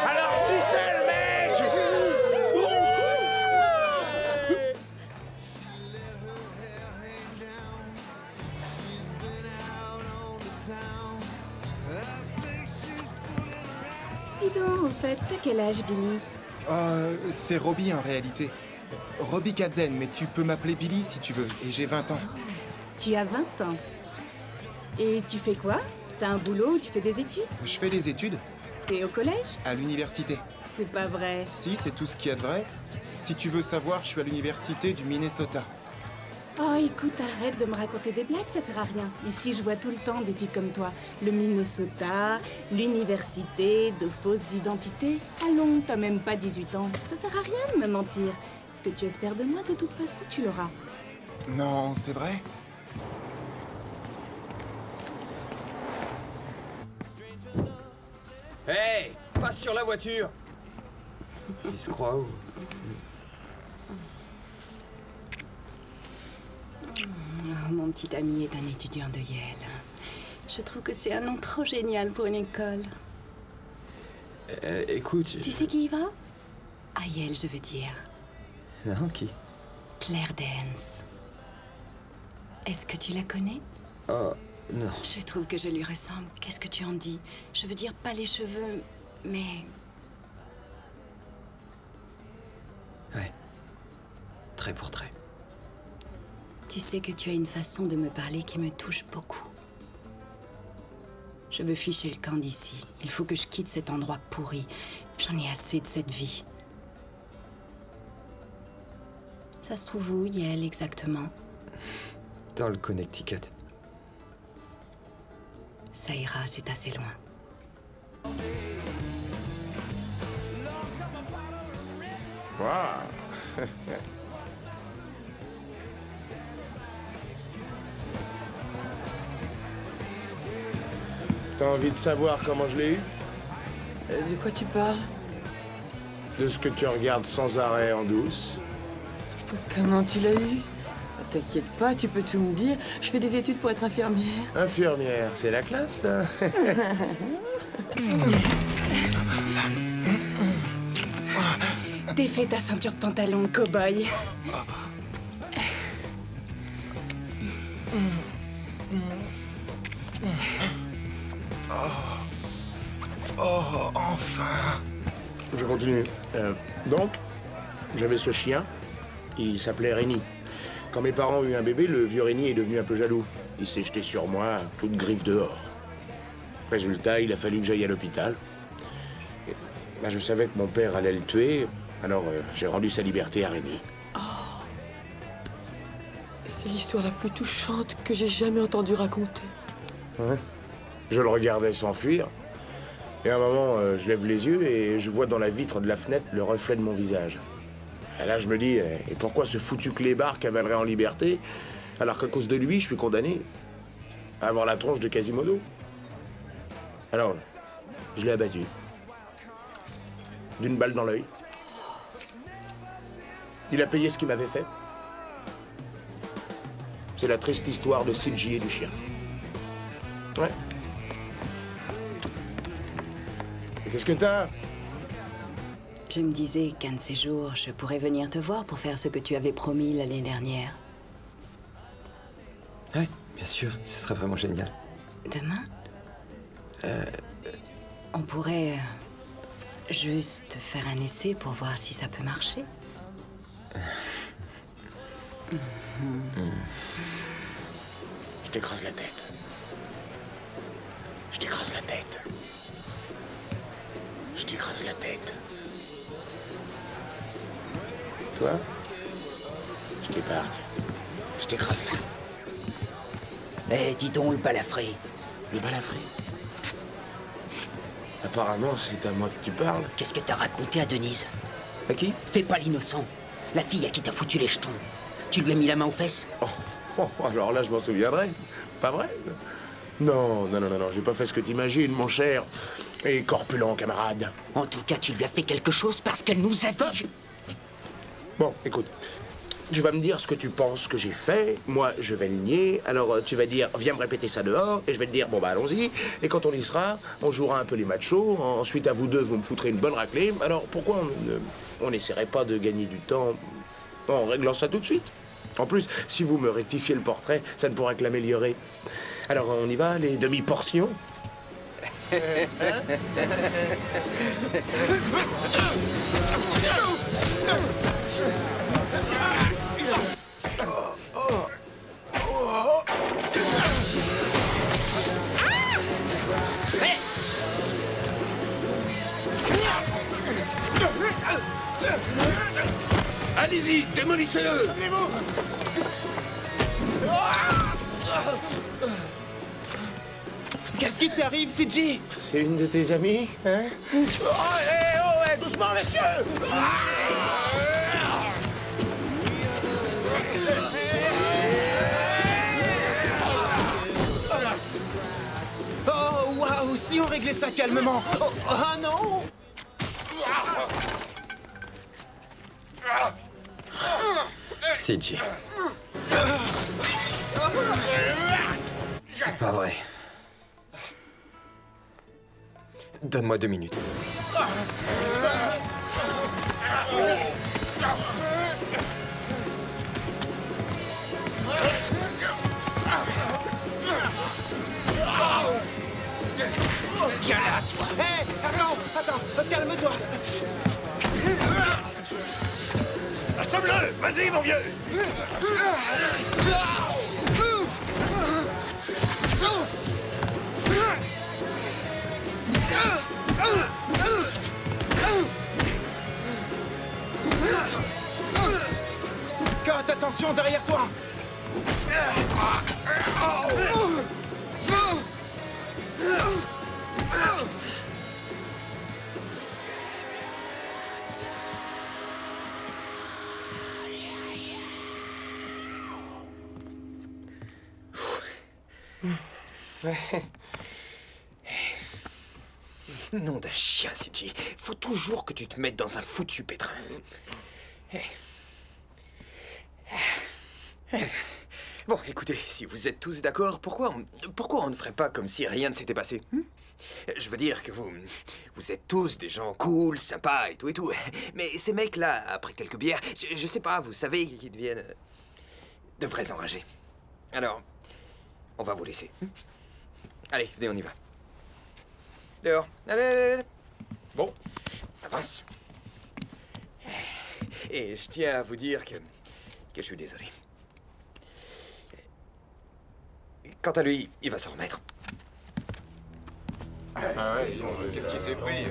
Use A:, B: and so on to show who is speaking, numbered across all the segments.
A: Alors qui c'est le mec?
B: Dis donc, au fait, t'as quel âge, Billy?
C: C'est Robbie en réalité. Robbie Katzen, mais tu peux m'appeler Billy si tu veux, et j'ai 20 ans.
B: Tu as 20 ans. Et tu fais quoi? T'as un boulot ou tu fais des études?
C: Je fais des études
B: T'es au collège?
C: à l'université.
B: C'est pas vrai.
C: Si, c'est tout ce qu'il y a de vrai. Si tu veux savoir, je suis à l'université du Minnesota.
B: Oh, écoute, arrête de me raconter des blagues, ça sert à rien. Ici, je vois tout le temps des types comme toi. Le Minnesota, l'université, de fausses identités. Allons, t'as même pas 18 ans. Ça sert à rien de me mentir. Ce que tu espères de moi, de toute façon, tu l'auras.
C: Non, c'est vrai?
D: Hey, passe sur la voiture. Il se croit où?
E: Oh, mon petit ami est un étudiant de Yale. Je trouve que c'est un nom trop génial pour une école.
D: Écoute...
E: Tu sais qui y va? À Yale, je veux dire.
D: Non, qui?
E: Claire Danes. Est-ce que tu la connais?
D: Oh, non.
E: Je trouve que je lui ressemble. Qu'est-ce que tu en dis? Je veux dire, pas les cheveux, mais...
D: Ouais. Trait pour trait.
E: Tu sais que tu as une façon de me parler qui me touche beaucoup. Je veux ficher le camp d'ici. Il faut que je quitte cet endroit pourri. J'en ai assez de cette vie. Ça se trouve où, Yale, exactement?
D: Dans le Connecticut.
E: Ça ira, c'est assez loin.
A: Waouh. T'as envie de savoir comment je l'ai eu?
F: De quoi tu parles?
A: De ce que tu regardes sans arrêt en douce.
F: Comment tu l'as eu? T'inquiète pas, tu peux tout me dire. Je fais des études pour être infirmière.
A: Infirmière, c'est la classe, ça.
B: Défais ta ceinture de pantalon, cow-boy.
C: Oh, enfin!
A: Je continue. Donc, j'avais ce chien. Il s'appelait Rémi. Quand mes parents ont eu un bébé, le vieux Rémi est devenu un peu jaloux. Il s'est jeté sur moi, toute griffe dehors. Résultat, il a fallu que j'aille à l'hôpital. Ben, je savais que mon père allait le tuer, alors j'ai rendu sa liberté à Rémi.
F: C'est l'histoire la plus touchante que j'ai jamais entendue raconter.
A: Ouais. Je le regardais s'enfuir. Et à un moment, je lève les yeux et je vois dans la vitre de la fenêtre le reflet de mon visage. Et là, je me dis, et pourquoi ce foutu clébard cavalerait en liberté, alors qu'à cause de lui, je suis condamné à avoir la tronche de Quasimodo? Alors, je l'ai abattu. D'une balle dans l'œil. Il a payé ce qu'il m'avait fait. C'est la triste histoire de Silji et du chien. Ouais. Et qu'est-ce que t'as?
E: Je me disais qu'un de ces jours, je pourrais venir te voir pour faire ce que tu avais promis l'année dernière.
D: Ouais, bien sûr, ce serait vraiment génial.
E: Demain? On pourrait juste faire un essai pour voir si ça peut marcher.
A: Je t'écrase la tête. Je t'écrase la tête. Je t'écrase la tête. Toi, je t'épargne. Je t'écrase là.
G: Eh, dis donc, le balafré.
A: Le balafré. Apparemment, c'est à moi que tu parles.
G: Qu'est-ce que t'as raconté à Denise?
A: À qui?
G: Fais pas l'innocent. La fille à qui t'as foutu les jetons. Tu lui as mis la main aux fesses?
A: Alors là, je m'en souviendrai. Pas vrai? Non, j'ai pas fait ce que t'imagines, mon cher. Et corpulent, camarade.
G: En tout cas, tu lui as fait quelque chose parce qu'elle nous a dit...
A: Bon, écoute. Tu vas me dire ce que tu penses que j'ai fait. Moi, je vais le nier. Alors, tu vas dire, viens me répéter ça dehors. Et je vais te dire, bon, bah, allons-y. Et quand on y sera, on jouera un peu les machos. Ensuite, à vous deux, vous me foutrez une bonne raclée. Alors, pourquoi on n'essaierait pas de gagner du temps en réglant ça tout de suite? En plus, si vous me rectifiez le portrait, ça ne pourra que l'améliorer. Alors, on y va, les demi-portions? Allez-y, démolissez-le!
C: Qu'est-ce qui t'arrive, CJ?
A: C'est une de tes amies, hein? Doucement, messieurs!
C: Oh, waouh! Si on réglait ça calmement! Oh, ah non!
D: CJ. C'est pas vrai. Donne-moi 2 minutes.
C: Viens là, toi! Hé! Attends! Calme-toi!
H: Assomme-le! Vas-y, mon vieux!
C: Scott, attention derrière toi!
D: Nom d'un chien, CJ. Faut toujours que tu te mettes dans un foutu pétrin. Bon, écoutez, si vous êtes tous d'accord, pourquoi on ne ferait pas comme si rien ne s'était passé? Je veux dire que vous êtes tous des gens cool, sympas et tout. Mais ces mecs-là, après quelques bières, je sais pas, vous savez, ils deviennent de vrais enragés. Alors, on va vous laisser. Allez, venez, on y va. Dehors. Allez. Bon, avance. Et je tiens à vous dire que je suis désolé. Quant à lui, il va s'en remettre.
C: Ah ouais, qu'est-ce qui s'est pris?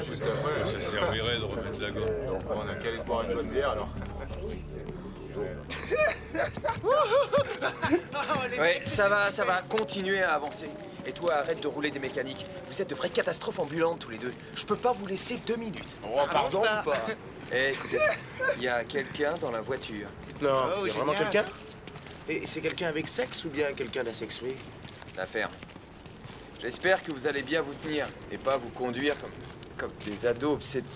H: Juste après, ça servirait de remettre la gomme.
C: On a qu'à aller se boire une bonne bière alors.
D: Ouais, ça va, continuer à avancer. Et toi, arrête de rouler des mécaniques. Vous êtes de vraies catastrophes ambulantes tous les deux. Je peux pas vous laisser 2 minutes.
A: Oh, pardon ou pas?
D: Eh, écoutez, il y a quelqu'un dans la voiture.
A: Non,
C: Oh,
A: y a vraiment
C: génial.
A: quelqu'un? Et c'est quelqu'un avec sexe ou bien quelqu'un d'asexué?
D: L'affaire. J'espère que vous allez bien vous tenir et pas vous conduire comme des ados obsédés.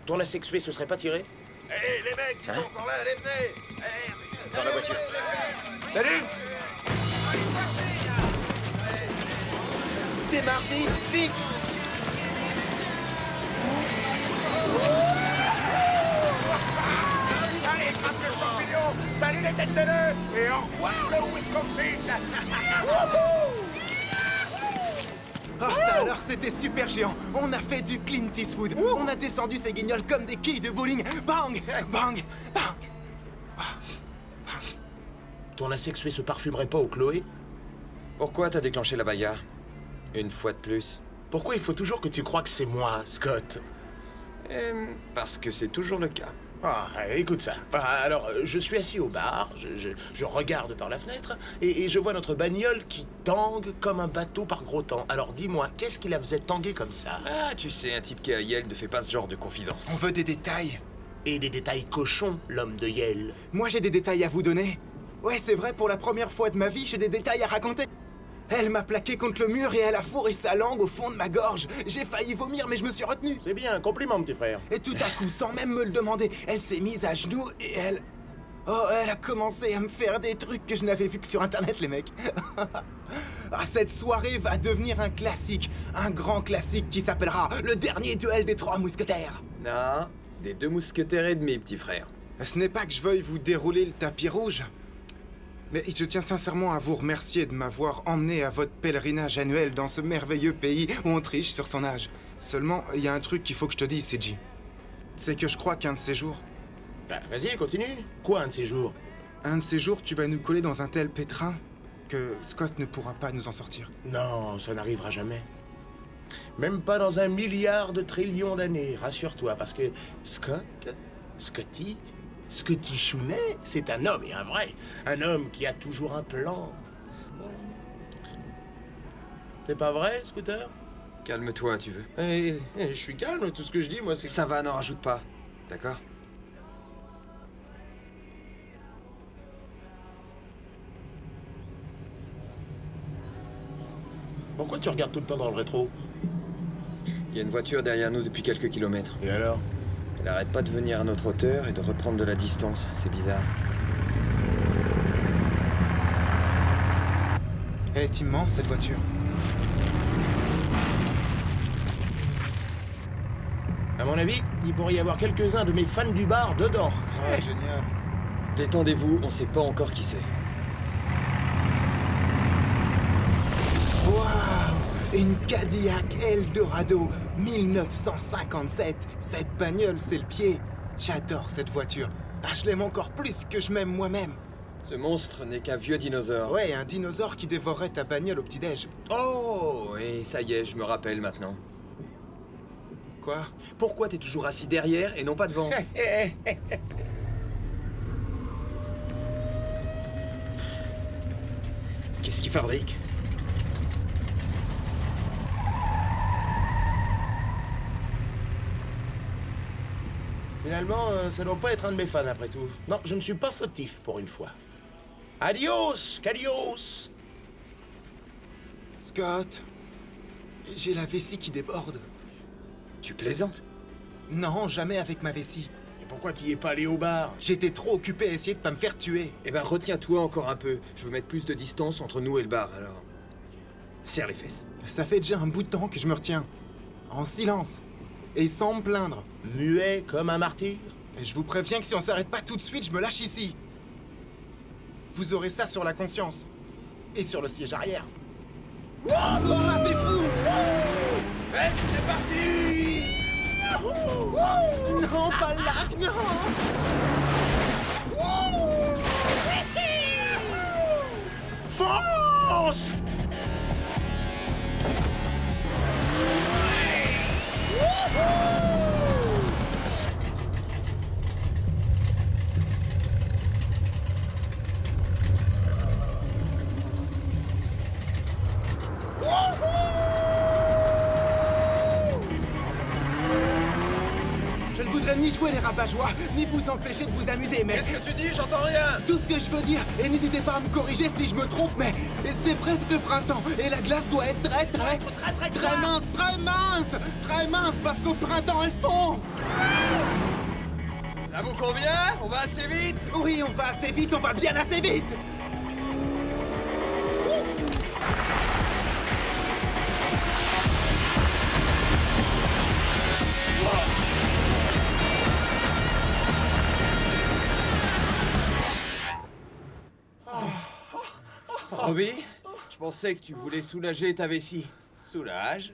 A: Ton asexué se serait pas tiré?
H: Hé, les mecs, ils sont encore là, allez, venez!
D: Dans la voiture.
A: Salut!
C: Démarre vite!
H: Allez, attrape le champignon! Salut les têtes de nœud! Et au revoir le Wisconsin!
C: Ah, ça alors, c'était super géant. On a fait du Clint Eastwood. On a descendu ces guignols comme des quilles de bowling. Bang! Bang! Bang!
A: Ton asexué se parfumerait pas au Chloé?
D: Pourquoi t'as déclenché la bagarre? Une fois de plus.
A: Pourquoi il faut toujours que tu crois que c'est moi, Scott?
D: Parce que c'est toujours le cas.
A: Ah, écoute ça. Alors, je suis assis au bar, je regarde par la fenêtre, et je vois notre bagnole qui tangue comme un bateau par gros temps. Alors dis-moi, qu'est-ce qui la faisait tanguer comme ça?
D: Ah, tu sais, un type qui est à Yale ne fait pas ce genre de confidence.
C: On veut des détails.
A: Et des détails cochons, l'homme de Yale.
C: Moi, j'ai des détails à vous donner. Ouais, c'est vrai, pour la première fois de ma vie, j'ai des détails à raconter. Elle m'a plaqué contre le mur et elle a fourré sa langue au fond de ma gorge. J'ai failli vomir, mais je me suis retenu.
A: C'est bien, compliment, petit frère.
C: Et tout à coup, sans même me le demander, elle s'est mise à genoux et elle... Oh, elle a commencé à me faire des trucs que je n'avais vu que sur Internet, les mecs. Ah, cette soirée va devenir un classique. Un grand classique qui s'appellera Le Dernier Duel des Trois Mousquetaires.
D: Non, des 2 mousquetaires et demi, petit frère.
C: Ce n'est pas que je veuille vous dérouler le tapis rouge, mais je tiens sincèrement à vous remercier de m'avoir emmené à votre pèlerinage annuel dans ce merveilleux pays où on triche sur son âge. Seulement, il y a un truc qu'il faut que je te dise, CJ. C'est que je crois qu'un de ces jours...
A: Bah, vas-y, continue. Quoi, un de ces jours?
C: Un de ces jours, tu vas nous coller dans un tel pétrin que Scott ne pourra pas nous en sortir.
A: Non, ça n'arrivera jamais. Même pas dans 1 milliard de trillions d'années, rassure-toi, parce que Scotty Chounet, c'est un homme et un vrai. Un homme qui a toujours un plan. C'est pas vrai, Scooter?
D: Calme-toi, tu veux.
A: Je suis calme, tout ce que je dis, moi, c'est...
D: Ça va, n'en rajoute pas. D'accord?
A: Pourquoi tu regardes tout le temps dans le rétro?
D: Il y a une voiture derrière nous depuis quelques kilomètres.
A: Et alors?
D: Elle arrête pas de venir à notre hauteur et de reprendre de la distance. C'est bizarre.
C: Elle est immense, cette voiture.
A: À mon avis, il pourrait y avoir quelques-uns de mes fans du bar dedans.
C: Ah, génial.
D: Détendez-vous, on sait pas encore qui c'est.
C: Waouh! Une Cadillac Eldorado 1957. Cette bagnole, c'est le pied. J'adore cette voiture. Ah, je l'aime encore plus que je m'aime moi-même.
D: Ce monstre n'est qu'un vieux dinosaure.
C: Ouais, un dinosaure qui dévorerait ta bagnole au petit-déj.
D: Oh, et ça y est, je me rappelle maintenant.
C: Quoi?
D: Pourquoi t'es toujours assis derrière et non pas devant? Qu'est-ce qu'il fabrique?
A: Finalement, ça doit pas être un de mes fans après tout. Non, je ne suis pas fautif pour une fois. Adios, Calios.
C: Scott, j'ai la vessie qui déborde.
D: Tu plaisantes?
C: Non, jamais avec ma vessie.
A: Et pourquoi t'y es pas allé au bar?
C: J'étais trop occupé à essayer de pas me faire tuer.
D: Eh ben, retiens-toi encore un peu. Je veux mettre plus de distance entre nous et le bar, alors... Serre les fesses.
C: Ça fait déjà un bout de temps que je me retiens. En silence. Et sans me plaindre.
A: Muet comme un martyr?
C: Et je vous préviens que si on s'arrête pas tout de suite, je me lâche ici. Vous aurez ça sur la conscience. Et sur le siège arrière. Oh, rappez-vous!
A: C'est parti!
C: Non, pas là, non!
A: Fonce!
C: Je ne voudrais ni jouer les rabat-joie, ni vous empêcher de vous amuser, mais...
D: Qu'est-ce que tu dis? J'entends rien!
C: Tout ce que je veux dire, et n'hésitez pas à me corriger si je me trompe, mais c'est presque le printemps, et la glace doit être très mince, parce qu'au printemps, elle fond!
D: Ça vous convient? On va assez vite?
C: Oui, on va assez vite, on va bien assez vite!
D: Robbie, je pensais que tu voulais soulager ta vessie. Soulage.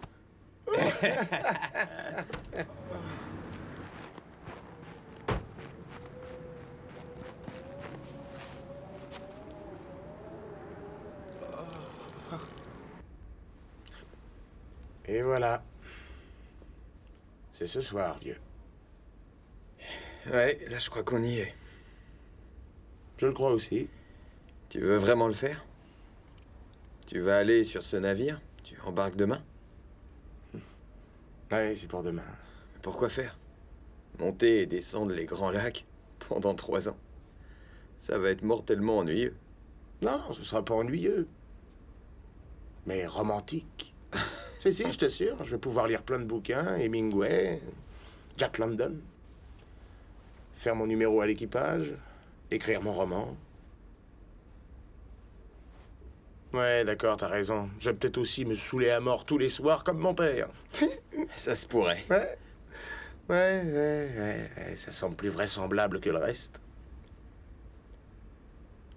A: Et voilà. C'est ce soir, vieux.
D: Ouais, là je crois qu'on y est.
A: Je le crois aussi.
D: Tu veux vraiment le faire? Tu vas aller sur ce navire? Tu embarques demain?
A: Ouais, c'est pour demain.
D: Pourquoi faire? Monter et descendre les grands lacs pendant 3 ans. Ça va être mortellement ennuyeux.
A: Non, ce sera pas ennuyeux. Mais romantique. Si, je t'assure, je vais pouvoir lire plein de bouquins, Hemingway, Jack London. Faire mon numéro à l'équipage, écrire mon roman. Ouais, d'accord, t'as raison. Je vais peut-être aussi me saouler à mort tous les soirs comme mon père.
D: Ça se pourrait.
A: Ouais, ça semble plus vraisemblable que le reste.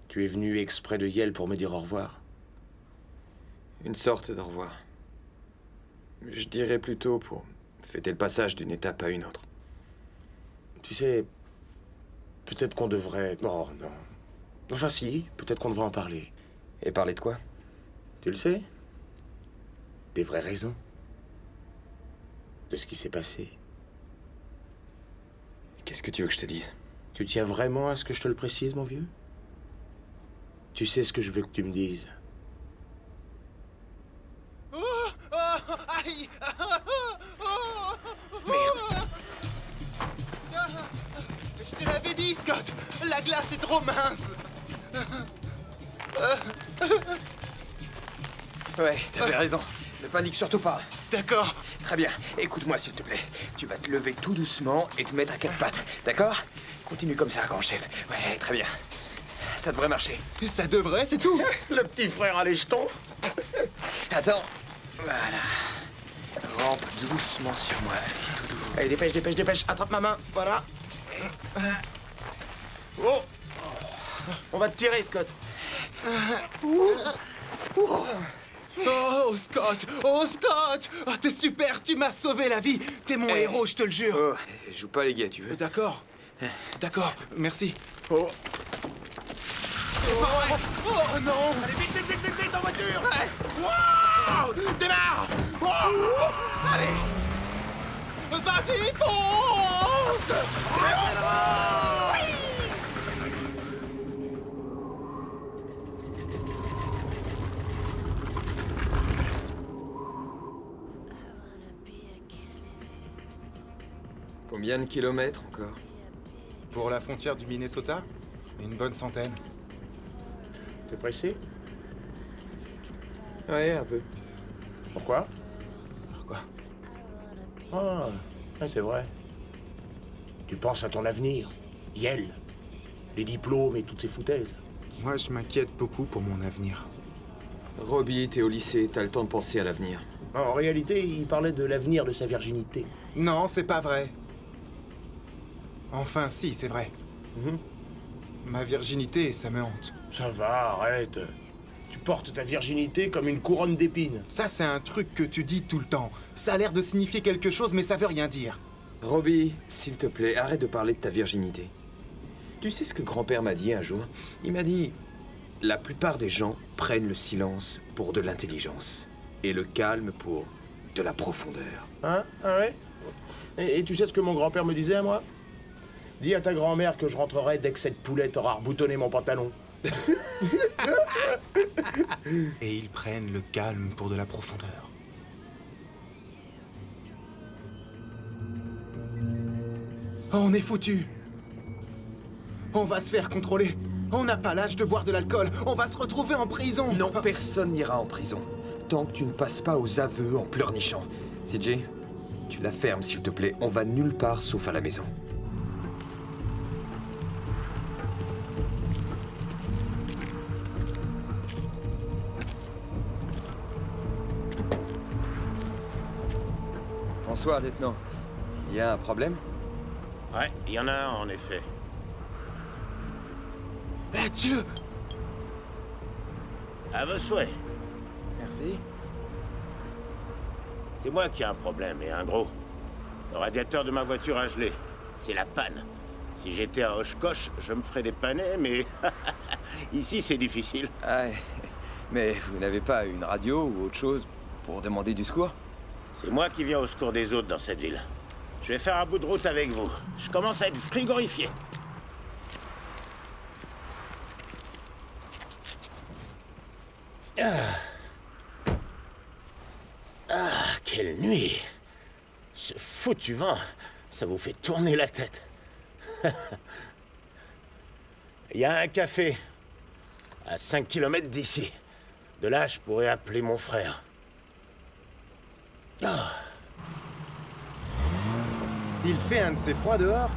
A: Tu es venu exprès de Yale pour me dire au revoir?
D: Une sorte d'au revoir. Je dirais plutôt pour fêter le passage d'une étape à une autre.
A: Tu sais, peut-être qu'on devrait... Non. Enfin si, peut-être qu'on devrait en parler.
D: Et parler de quoi?
A: Tu le sais? Des vraies raisons. De ce qui s'est passé.
D: Qu'est-ce que tu veux que je te dise?
A: Tu tiens vraiment à ce que je te le précise, mon vieux? Tu sais ce que je veux que tu me dises.
C: Aïe!
A: Merde!
C: Je te l'avais dit, Scott! La glace est trop mince!
D: Ouais, t'avais raison. Ne panique surtout pas.
C: D'accord.
D: Très bien. Écoute-moi, s'il te plaît. Tu vas te lever tout doucement et te mettre à 4 pattes. D'accord? Continue comme ça, grand chef. Ouais, très bien. Ça devrait marcher.
C: Ça devrait, c'est tout.
A: Le petit frère à l'écheton.
D: Attends. Voilà. Rampe doucement sur moi. Tout doux.
A: Allez, dépêche. Attrape ma main. Voilà. Oh! On va te tirer, Scott.
C: Oh, Scott! Oh, Scott! Oh, t'es super, tu m'as sauvé la vie! T'es mon héros, je te le jure!
D: Oh, joue pas les gars, tu veux?
C: D'accord. D'accord, merci.
A: Oh!
C: C'est pas vrai! Oh non!
H: Allez, vite, en voiture! Wow! Démarre! Allez!
C: Vas-y, fonce!
D: Combien de kilomètres encore?
C: Pour la frontière du Minnesota, une bonne centaine.
A: T'es pressé?
D: Ouais, un peu.
A: Pourquoi?
C: Pourquoi?
A: Ah, ouais, c'est vrai. Tu penses à ton avenir. Yale. Les diplômes et toutes ces foutaises.
C: Moi, je m'inquiète beaucoup pour mon avenir.
D: Robbie, t'es au lycée, t'as le temps de penser à l'avenir.
A: En réalité, il parlait de l'avenir de sa virginité.
C: Non, c'est pas vrai. Enfin, si, c'est vrai. Ma virginité, ça me hante.
A: Ça va, arrête. Tu portes ta virginité comme une couronne d'épines.
C: Ça, c'est un truc que tu dis tout le temps. Ça a l'air de signifier quelque chose, mais ça veut rien dire.
D: Robbie, s'il te plaît, arrête de parler de ta virginité. Tu sais ce que grand-père m'a dit un jour? Il m'a dit... La plupart des gens prennent le silence pour de l'intelligence. Et le calme pour de la profondeur.
A: Hein? Ah ouais? Et tu sais ce que mon grand-père me disait à moi? Dis à ta grand-mère que je rentrerai dès que cette poulette aura reboutonné mon pantalon.
C: Et ils prennent le calme pour de la profondeur. Oh, on est foutus. On va se faire contrôler. On n'a pas l'âge de boire de l'alcool. On va se retrouver en prison.
D: Non, personne n'ira en prison. Tant que tu ne passes pas aux aveux en pleurnichant. CJ, tu la fermes, s'il te plaît. On va nulle part sauf à la maison. Bonsoir, lieutenant. Il y a un problème?
H: Ouais, il y en a un, en effet.
C: Adieu.
H: À vos souhaits.
C: Merci.
H: C'est moi qui ai un problème, et un gros. Le radiateur de ma voiture a gelé. C'est la panne. Si j'étais à Oshkosh, je me ferais dépanner, mais... Ici, c'est difficile.
D: Ah, mais vous n'avez pas une radio ou autre chose pour demander du secours?
H: C'est moi qui viens au secours des autres dans cette ville. Je vais faire un bout de route avec vous. Je commence à être frigorifié. Quelle nuit! Ce foutu vent, ça vous fait tourner la tête. Il y a un café, à 5 km d'ici. De là, je pourrais appeler mon frère.
C: Il fait un de ces froids dehors?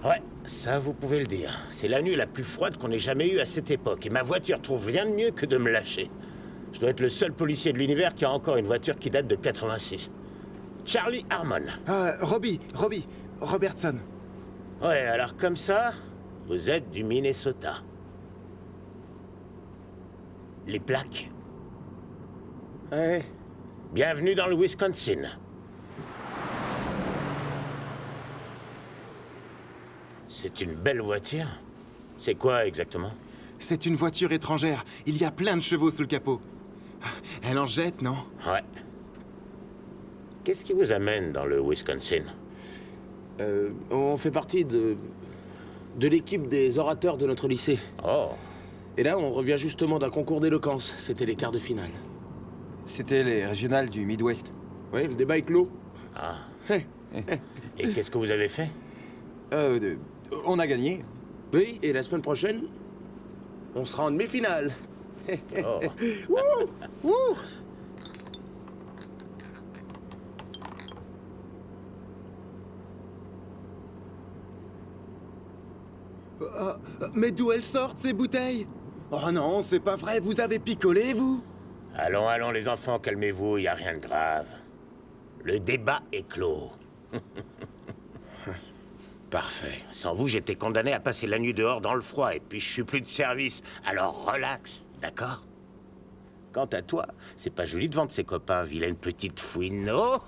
H: Ouais, ça vous pouvez le dire. C'est la nuit la plus froide qu'on ait jamais eue à cette époque. Et ma voiture trouve rien de mieux que de me lâcher. Je dois être le seul policier de l'univers qui a encore une voiture qui date de 86. Charlie Harmon.
C: Robertson.
H: Ouais, alors comme ça, vous êtes du Minnesota. Les plaques?
A: Ouais.
H: Bienvenue dans le Wisconsin. C'est une belle voiture. C'est quoi exactement?
C: C'est une voiture étrangère. Il y a plein de chevaux sous le capot. Elle en jette, non?
H: Ouais. Qu'est-ce qui vous amène dans le Wisconsin?
A: On fait partie de l'équipe des orateurs de notre lycée.
H: Oh.
A: Et là, on revient justement d'un concours d'éloquence. C'était les quarts de finale.
I: C'était les régionales du Midwest.
A: Oui, le débat est clos.
H: Ah. Et qu'est-ce que vous avez fait?
I: On a gagné.
A: Oui, et la semaine prochaine, on sera en demi-finale.
H: Oh.
A: Wouh!
C: Mais d'où elles sortent, ces bouteilles? Oh non, c'est pas vrai, vous avez picolé, vous?
H: Allons, allons, les enfants, calmez-vous, y a rien de grave. Le débat est clos.
A: Parfait.
H: Sans vous, j'étais condamné à passer la nuit dehors dans le froid, et puis je suis plus de service. Alors relax, d'accord? Quant à toi, c'est pas joli devant de ses copains, vilaine petite fouine, non?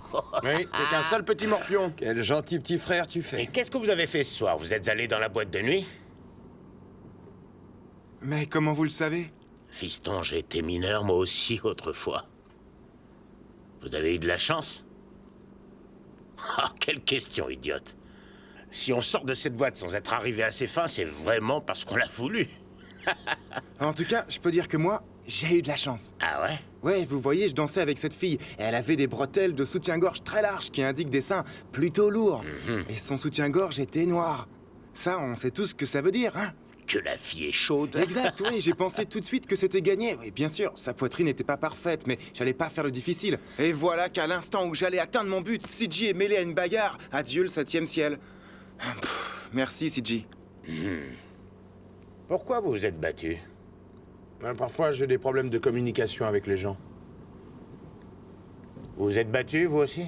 A: Oui, t'es qu'un sale petit morpion.
I: Quel gentil petit frère tu
H: Et
I: fais.
H: qu'est-ce que vous avez fait ce soir? Vous êtes allé dans la boîte de nuit?
C: Mais comment vous le savez?
H: Fiston, j'ai été mineur moi aussi autrefois. Vous avez eu de la chance? Ah, quelle question idiote. Si on sort de cette boîte sans être arrivé à ses fins, c'est vraiment parce qu'on l'a voulu.
C: En tout cas, je peux dire que moi, j'ai eu de la chance.
H: Ah ouais?
C: Ouais, vous voyez, je dansais avec cette fille. Elle avait des bretelles de soutien-gorge très larges qui indiquent des seins plutôt lourds. Et son soutien-gorge était noir. Ça, on sait tous ce que ça veut dire, hein?
H: Que la fille est chaude.
C: Exact, oui, j'ai pensé tout de suite que c'était gagné. Oui, bien sûr, sa poitrine n'était pas parfaite, mais j'allais pas faire le difficile. Et voilà qu'à l'instant où j'allais atteindre mon but, CJ est mêlé à une bagarre. Adieu le 7e ciel. Merci, CJ.
H: Pourquoi vous vous êtes battu?
A: Parfois, j'ai des problèmes de communication avec les gens.
H: Vous vous êtes battu, vous aussi?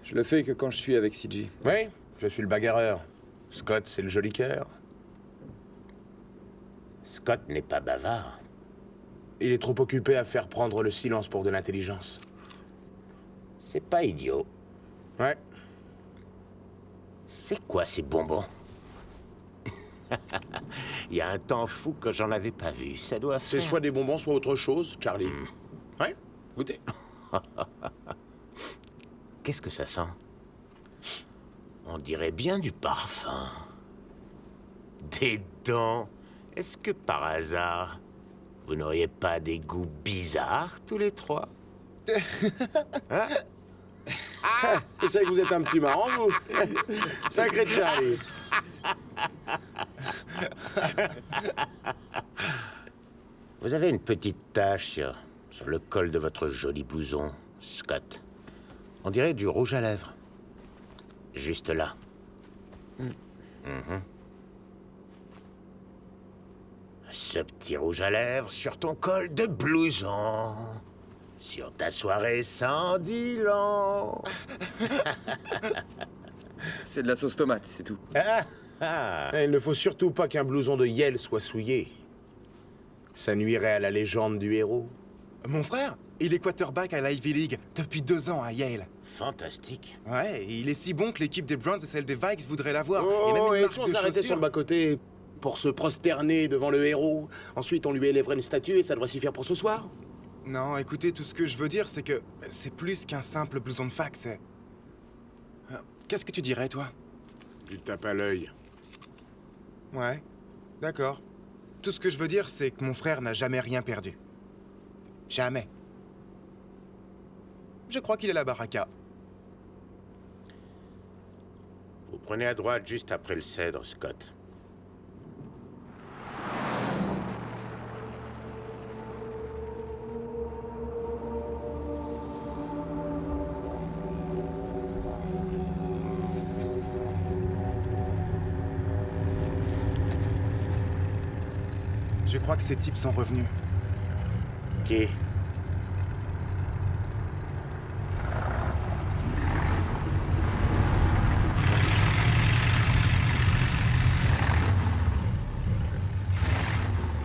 I: Je le fais que quand je suis avec CJ.
A: Oui, je suis le bagarreur. Scott, c'est le joli cœur.
H: Scott n'est pas bavard.
A: Il est trop occupé à faire prendre le silence pour de l'intelligence.
H: C'est pas idiot.
A: Ouais.
H: C'est quoi ces bonbons? Il y a un temps fou que j'en avais pas vu. Ça doit
A: C'est
H: faire...
A: soit des bonbons, soit autre chose, Charlie. Ouais, goûtez.
H: Qu'est-ce que ça sent? On dirait bien du parfum. Des dents. Est-ce que par hasard, vous n'auriez pas des goûts bizarres tous les trois? Hein?
A: Je sais que vous êtes un petit marrant, vous. Sacré Charlie.
H: Vous avez une petite tache sur le col de votre joli blouson, Scott. On dirait du rouge à lèvres. Juste là. Ce petit rouge à lèvres sur ton col de blouson. Sur ta soirée sans Dylan.
I: C'est de la sauce tomate, c'est tout.
A: Il ne faut surtout pas qu'un blouson de Yale soit souillé. Ça nuirait à la légende du héros.
C: Mon frère, il est quarterback à l'Ivy League depuis 2 ans à Yale.
H: Fantastique.
C: Ouais, et il est si bon que l'équipe des Browns et celle des Vikes voudraient l'avoir.
A: Oh,
C: et même une
A: et
C: marque
A: si on
C: de
A: s'arrêtait
C: chaussures.
A: sur le bas-côté pour se prosterner devant le héros? Ensuite, on lui élèverait une statue et ça devrait suffire pour ce soir?
C: Non, écoutez, tout ce que je veux dire, c'est que c'est plus qu'un simple blouson de fac, c'est... Qu'est-ce que tu dirais, toi?
A: Tu tapes à l'œil.
C: Ouais, d'accord. Tout ce que je veux dire, c'est que mon frère n'a jamais rien perdu. Jamais. Je crois qu'il est la baraka.
H: Vous prenez à droite juste après le cèdre, Scott.
C: Je crois que ces types sont revenus.
H: Qui?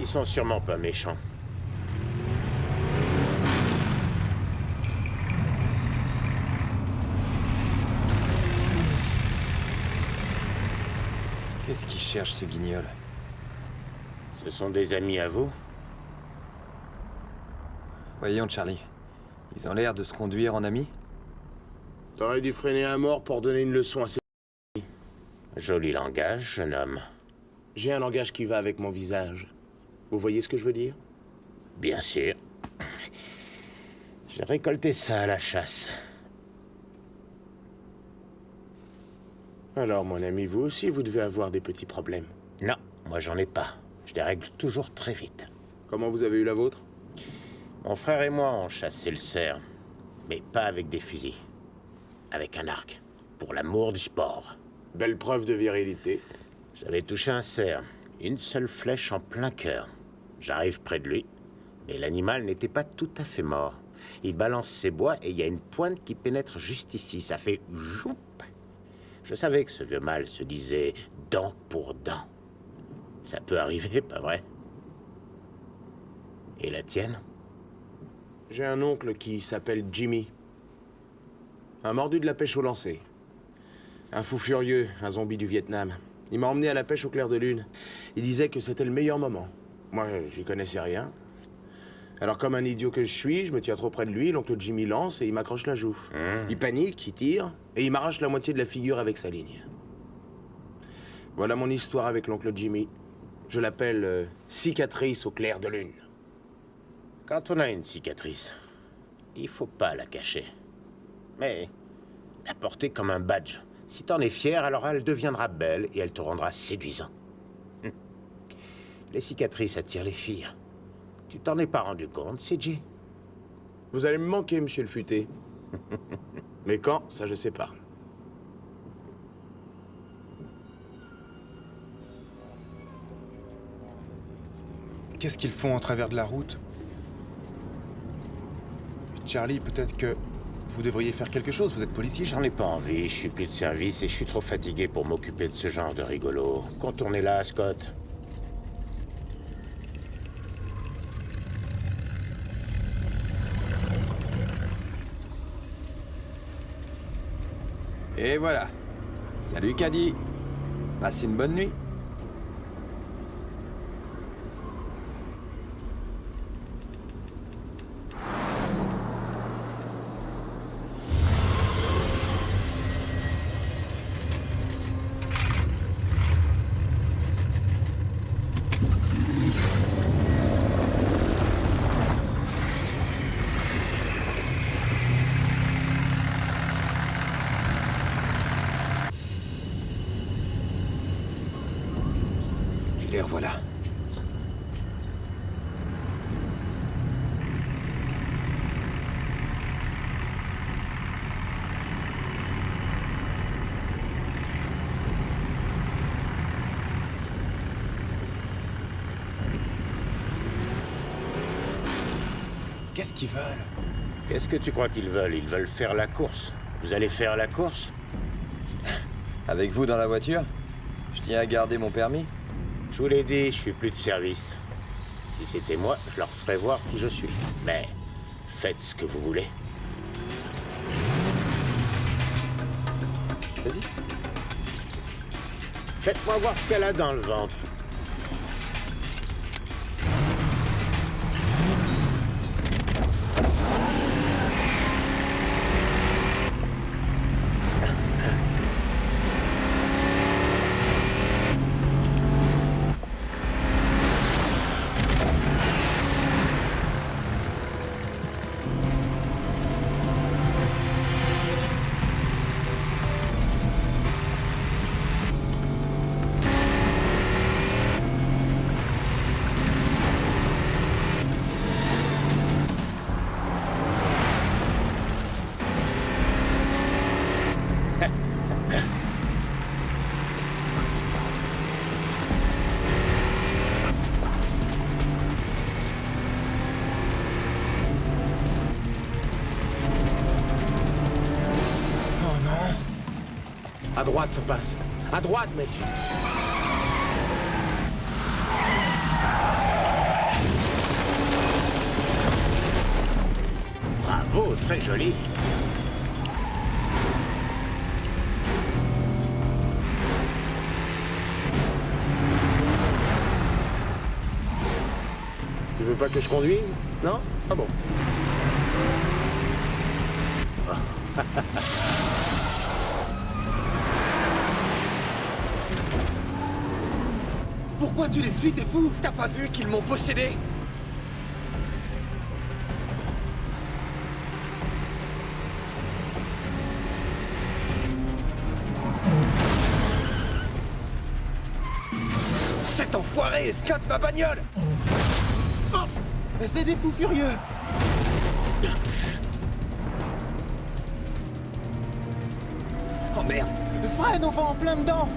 H: Ils sont sûrement pas méchants.
I: Qu'est-ce qu'il cherche, ce guignol?
H: Ce sont des amis à vous?
I: Voyons, Charlie. Ils ont l'air de se conduire en amis?
A: T'aurais dû freiner à mort pour donner une leçon à ces...
H: Joli langage, jeune homme.
A: J'ai un langage qui va avec mon visage. Vous voyez ce que je veux dire?
H: Bien sûr. J'ai récolté ça à la chasse.
A: Alors, mon ami, vous aussi, vous devez avoir des petits problèmes.
H: Non, moi j'en ai pas. Je les règle toujours très vite.
A: Comment vous avez eu la vôtre?
H: Mon frère et moi, on chassait le cerf. Mais pas avec des fusils. Avec un arc. Pour l'amour du sport.
A: Belle preuve de virilité.
H: J'avais touché un cerf. Une seule flèche en plein cœur. J'arrive près de lui. Mais l'animal n'était pas tout à fait mort. Il balance ses bois et il y a une pointe qui pénètre juste ici. Ça fait joup. Je savais que ce vieux mâle se disait dent pour dent. Ça peut arriver, pas vrai? Et la tienne?
A: J'ai un oncle qui s'appelle Jimmy. Un mordu de la pêche au lancer. Un fou furieux, un zombie du Vietnam. Il m'a emmené à la pêche au clair de lune. Il disait que c'était le meilleur moment. Moi, j'y connaissais rien. Alors, comme un idiot que je suis, je me tiens trop près de lui, l'oncle Jimmy lance et il m'accroche la joue. Il panique, il tire, et il m'arrache la moitié de la figure avec sa ligne. Voilà mon histoire avec l'oncle Jimmy. Je l'appelle cicatrice au clair de lune.
H: Quand on a une cicatrice, il faut pas la cacher. Mais la porter comme un badge. Si t'en es fier, alors elle deviendra belle et elle te rendra séduisant. Les cicatrices attirent les filles. Tu t'en es pas rendu compte, CJ?
A: Vous allez me manquer, monsieur le futé. Mais quand, ça je sais pas.
C: Qu'est-ce qu'ils font en travers de la route? Charlie, peut-être que vous devriez faire quelque chose, vous êtes policier.
H: J'en ai pas envie, je suis plus de service et je suis trop fatigué pour m'occuper de ce genre de rigolo. Contournez là, Scott.
I: Et voilà. Salut, Caddy. Passe une bonne nuit. Les revoilà.
C: Qu'est-ce qu'ils veulent?
H: Qu'est-ce que tu crois qu'ils veulent? Ils veulent faire la course. Vous allez faire la course?
I: Avec vous dans la voiture? Je tiens à garder mon permis.
H: Je vous l'ai dit, je suis plus de service. Si c'était moi, je leur ferais voir qui je suis. Mais faites ce que vous voulez.
I: Vas-y.
H: Faites-moi voir ce qu'elle a dans le ventre.
C: Oh non.
A: À droite, ça passe. À droite, mec.
H: Bravo, très joli.
A: Tu veux pas que je conduise? Non? Ah bon.
C: Pourquoi tu les suis, t'es fou?
D: T'as pas vu qu'ils m'ont possédé? Cet enfoiré escape ma bagnole!
C: C'est des fous furieux.
D: Oh merde!
C: Freine, on va en plein dedans.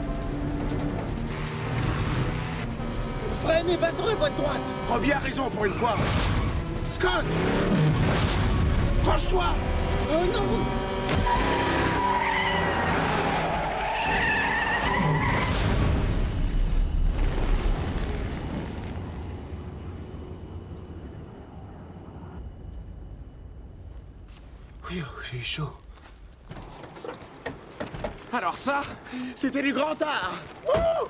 C: Freine et va sur la voie de droite.
A: Prends bien raison pour une fois. Scott! Range-toi!
C: Oh non. Oui, oh, j'ai eu chaud.
A: Alors ça, c'était du grand art. Wouh!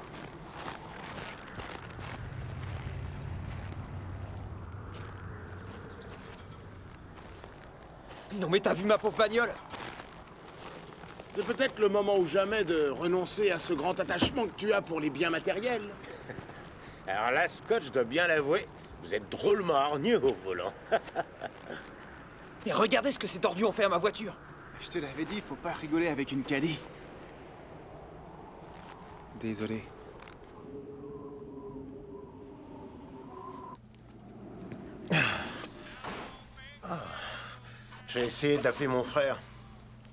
D: Non mais t'as vu ma pauvre bagnole?
A: C'est peut-être le moment ou jamais de renoncer à ce grand attachement que tu as pour les biens matériels.
H: Alors là, Scott, je dois bien l'avouer, vous êtes drôlement hargneux au volant.
D: Mais regardez ce que ces tordus ont fait à ma voiture!
C: Je te l'avais dit, faut pas rigoler avec une caddie. Désolé.
H: J'ai essayé d'appeler mon frère.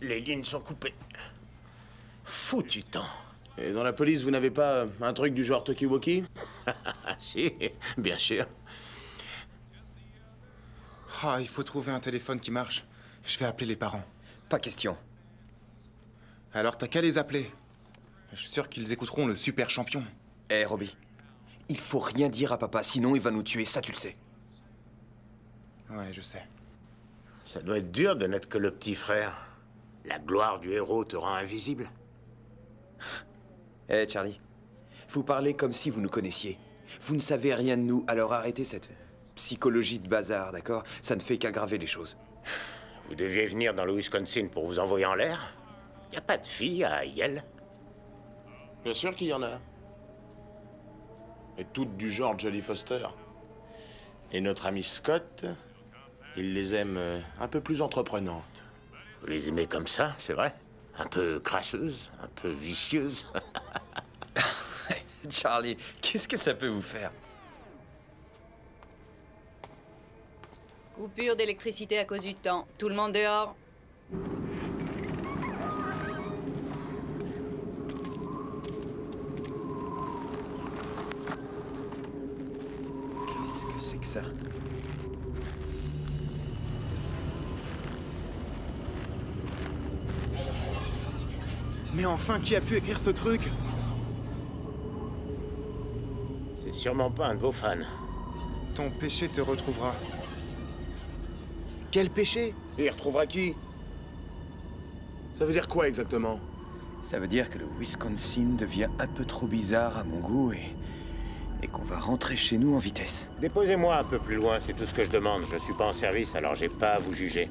H: Les lignes sont coupées. Foutu temps.
A: Et dans la police, vous n'avez pas un truc du genre talkie-walkie?
H: Ah si, bien sûr.
C: Ah, il faut trouver un téléphone qui marche. Je vais appeler les parents.
D: Pas question.
C: Alors t'as qu'à les appeler. Je suis sûr qu'ils écouteront le super champion.
D: Eh, Robbie, il faut rien dire à papa, sinon il va nous tuer, ça tu le sais.
C: Ouais, je sais.
H: Ça doit être dur de n'être que le petit frère. La gloire du héros te rend invisible.
D: Eh, Charlie, vous parlez comme si vous nous connaissiez. Vous ne savez rien de nous, alors arrêtez cette psychologie de bazar, d'accord? Ça ne fait qu'aggraver les choses.
H: Vous deviez venir dans le Wisconsin pour vous envoyer en l'air? Y a pas de fille à Yale?
A: Bien sûr qu'il y en a. Et toutes du genre Jodie Foster. Et notre ami Scott, il les aime un peu plus entreprenantes.
H: Vous les aimez comme ça, c'est vrai? Un peu crasseuses, un peu vicieuses.
D: Charlie, qu'est-ce que ça peut vous faire?
E: Coupure d'électricité à cause du temps. Tout le monde dehors.
D: Qu'est-ce que c'est que ça?
C: Mais enfin, qui a pu écrire ce truc?
H: C'est sûrement pas un de vos fans.
C: Ton péché te retrouvera. Quel péché?
A: Et il retrouvera qui? Ça veut dire quoi exactement?
D: Ça veut dire que le Wisconsin devient un peu trop bizarre à mon goût et qu'on va rentrer chez nous en vitesse.
H: Déposez-moi un peu plus loin, c'est tout ce que je demande. Je suis pas en service, alors j'ai pas à vous juger.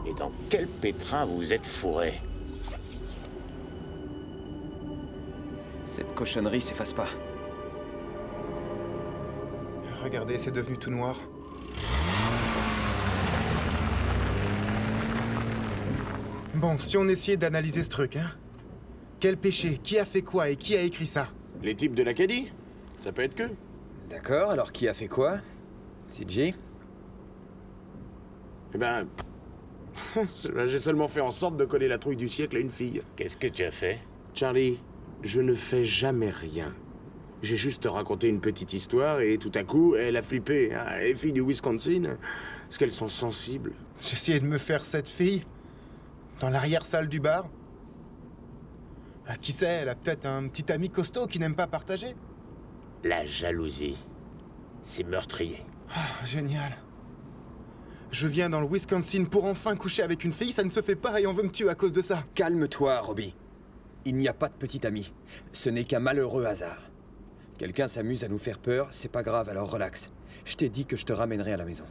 H: Et dans quel pétrin vous êtes fourré?
D: Cette cochonnerie s'efface pas.
C: Regardez, c'est devenu tout noir. Bon, si on essayait d'analyser ce truc, hein? Quel péché? Qui a fait quoi et qui a écrit ça?
A: Les types de l'Acadie? Ça peut être qu'eux.
D: D'accord, alors qui a fait quoi? CJ?
A: Eh ben... J'ai seulement fait en sorte de coller la trouille du siècle à une fille.
H: Qu'est-ce que tu as fait?
A: Charlie, je ne fais jamais rien. J'ai juste raconté une petite histoire et tout à coup, elle a flippé. Hein. Les filles du Wisconsin, est-ce qu'elles sont sensibles?
C: J'essayais de me faire cette fille dans l'arrière-salle du bar. Ah, qui sait, elle a peut-être un petit ami costaud qui n'aime pas partager.
H: La jalousie. C'est meurtrier.
C: Ah, génial. Je viens dans le Wisconsin pour enfin coucher avec une fille, ça ne se fait pas et on veut me tuer à cause de ça.
I: Calme-toi, Robbie. Il n'y a pas de petit ami. Ce n'est qu'un malheureux hasard. Quelqu'un s'amuse à nous faire peur, c'est pas grave, alors relax. Je t'ai dit que je te ramènerai à la maison.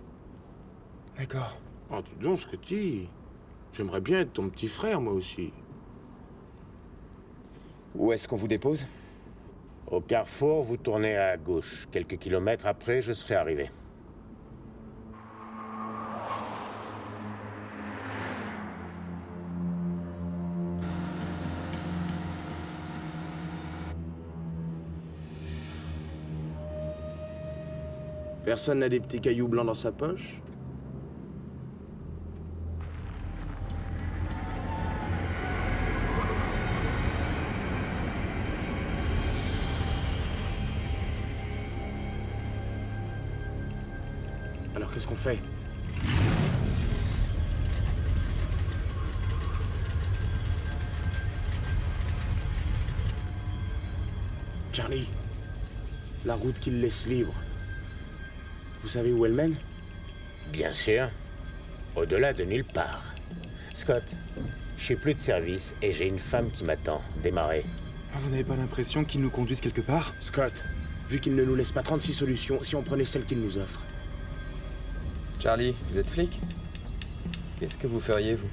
C: D'accord.
A: Oh, dis donc, Scotty. J'aimerais bien être ton petit frère, moi aussi.
I: Où est-ce qu'on vous dépose?
H: Au carrefour, vous tournez à gauche. Quelques kilomètres après, je serai arrivé.
A: Personne n'a des petits cailloux blancs dans sa poche? Alors qu'est-ce qu'on fait? Charlie, la route qui le laisse libre. Vous savez où elle mène?
H: Bien sûr. Au-delà de nulle part. Scott, je suis plus de service et j'ai une femme qui m'attend. Démarrez.
C: Vous n'avez pas l'impression qu'ils nous conduisent quelque part?
A: Scott, vu qu'il ne nous laisse pas 36 solutions, si on prenait celle qu'il nous offre?
I: Charlie, vous êtes flic? Qu'est-ce que vous feriez, vous?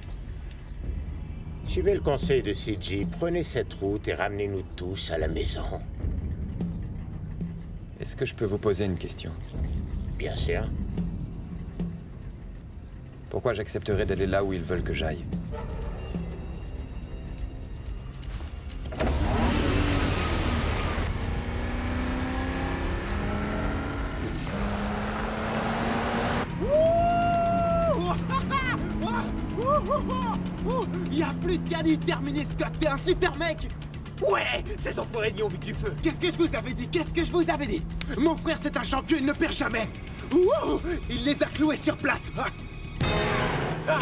H: Suivez le conseil de CJ, prenez cette route et ramenez-nous tous à la maison.
I: Est-ce que je peux vous poser une question?
H: Bien sûr.
I: Pourquoi j'accepterais d'aller là où ils veulent que j'aille?
C: Y a plus de canis, terminé, Scott, t'es un super mec!
D: Ouais, ces enfoirés n'y ont vu que du feu.
C: Qu'est-ce que je vous avais dit? Qu'est-ce que je vous avais dit? Mon frère, c'est un champion, il ne perd jamais! Wouh! Il les a cloués sur place! Ah. Ah.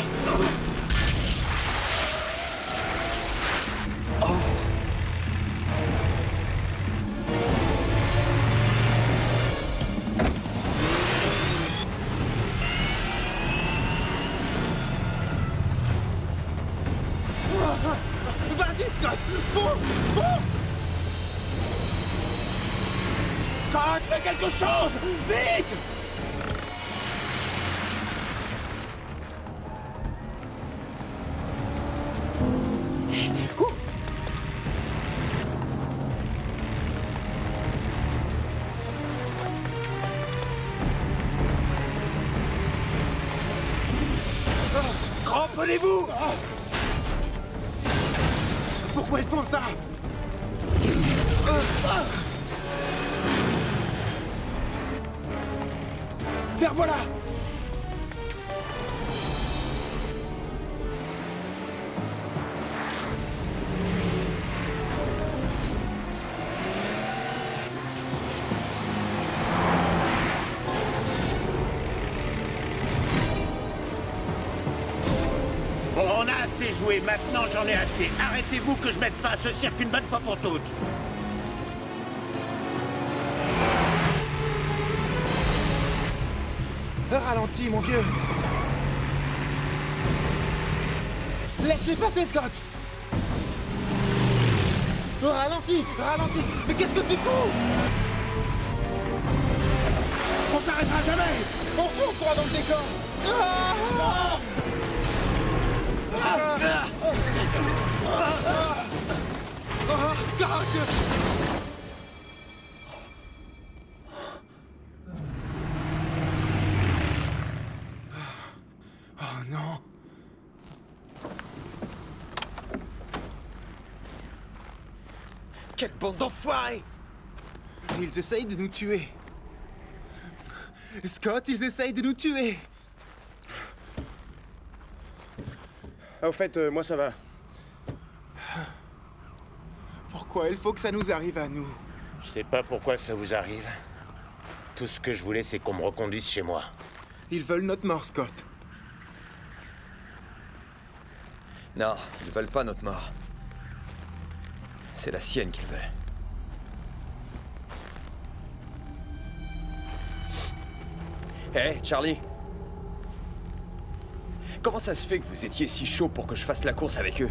C: Vas-y, Scott! Fonce! Fonce! Scott, fais quelque chose! Vite! Cramponnez-vous! Pourquoi ils font ça? Vers voilà!
H: Bon, on a assez joué, maintenant j'en ai assez. Arrêtez-vous que je mette fin à ce cirque une bonne fois pour toutes.
C: Ralentis, mon vieux! Laisse-les passer, Scott! Ralentis! Ralentis! Mais qu'est-ce que tu fous? On s'arrêtera jamais! On fonce droit dans le décor! Ah! Scott! Oh non!
D: Quelle bande d'enfoirés!
C: Ils essayent de nous tuer. Scott, ils essayent de nous tuer.
A: Au fait, moi ça va.
C: Pourquoi il faut que ça nous arrive à nous?
H: Je sais pas pourquoi ça vous arrive. Tout ce que je voulais, c'est qu'on me reconduise chez moi.
C: Ils veulent notre mort, Scott.
I: Non, ils veulent pas notre mort. C'est la sienne qu'ils veulent. Hé, Charlie. Comment ça se fait que vous étiez si chaud pour que je fasse la course avec eux?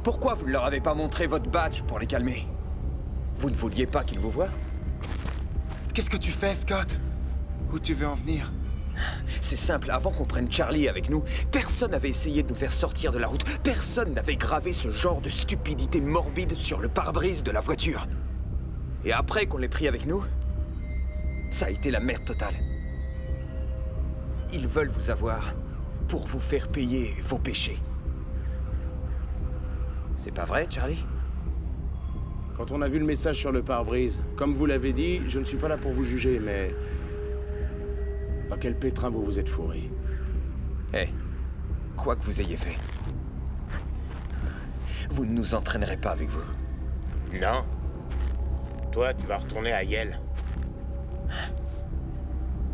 I: Pourquoi vous ne leur avez pas montré votre badge pour les calmer? Vous ne vouliez pas qu'ils vous voient?
C: Qu'est-ce que tu fais, Scott? Où tu veux en venir?
I: C'est simple, avant qu'on prenne Charlie avec nous, personne n'avait essayé de nous faire sortir de la route. Personne n'avait gravé ce genre de stupidité morbide sur le pare-brise de la voiture. Et après qu'on l'ait pris avec nous, ça a été la merde totale. Ils veulent vous avoir pour vous faire payer vos péchés. C'est pas vrai, Charlie?
A: Quand on a vu le message sur le pare-brise, comme vous l'avez dit, je ne suis pas là pour vous juger, mais... Dans quel pétrin vous vous êtes fourré?
I: Eh, quoi que vous ayez fait, vous ne nous entraînerez pas avec vous.
H: Non. Toi, tu vas retourner à Yale.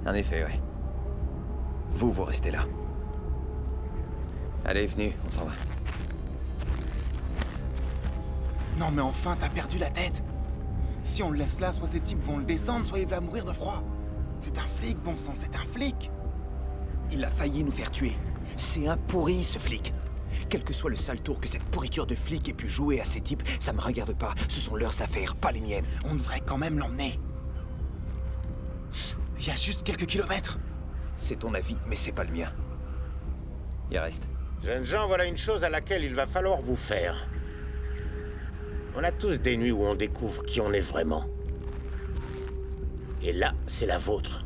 I: En effet, ouais. Vous restez là. Allez, venez, on s'en va.
C: Non mais enfin, t'as perdu la tête. Si on le laisse là, soit ces types vont le descendre, soit il va mourir de froid. C'est un flic, bon sang, c'est un flic.
I: Il a failli nous faire tuer. C'est un pourri, ce flic. Quel que soit le sale tour que cette pourriture de flic ait pu jouer à ces types, ça me regarde pas. Ce sont leurs affaires, pas les miennes.
C: On devrait quand même l'emmener. Il y a juste quelques kilomètres.
I: C'est ton avis, mais c'est pas le mien. Il reste.
H: Jeunes gens, voilà une chose à laquelle il va falloir vous faire. On a tous des nuits où on découvre qui on est vraiment. Et là, c'est la vôtre.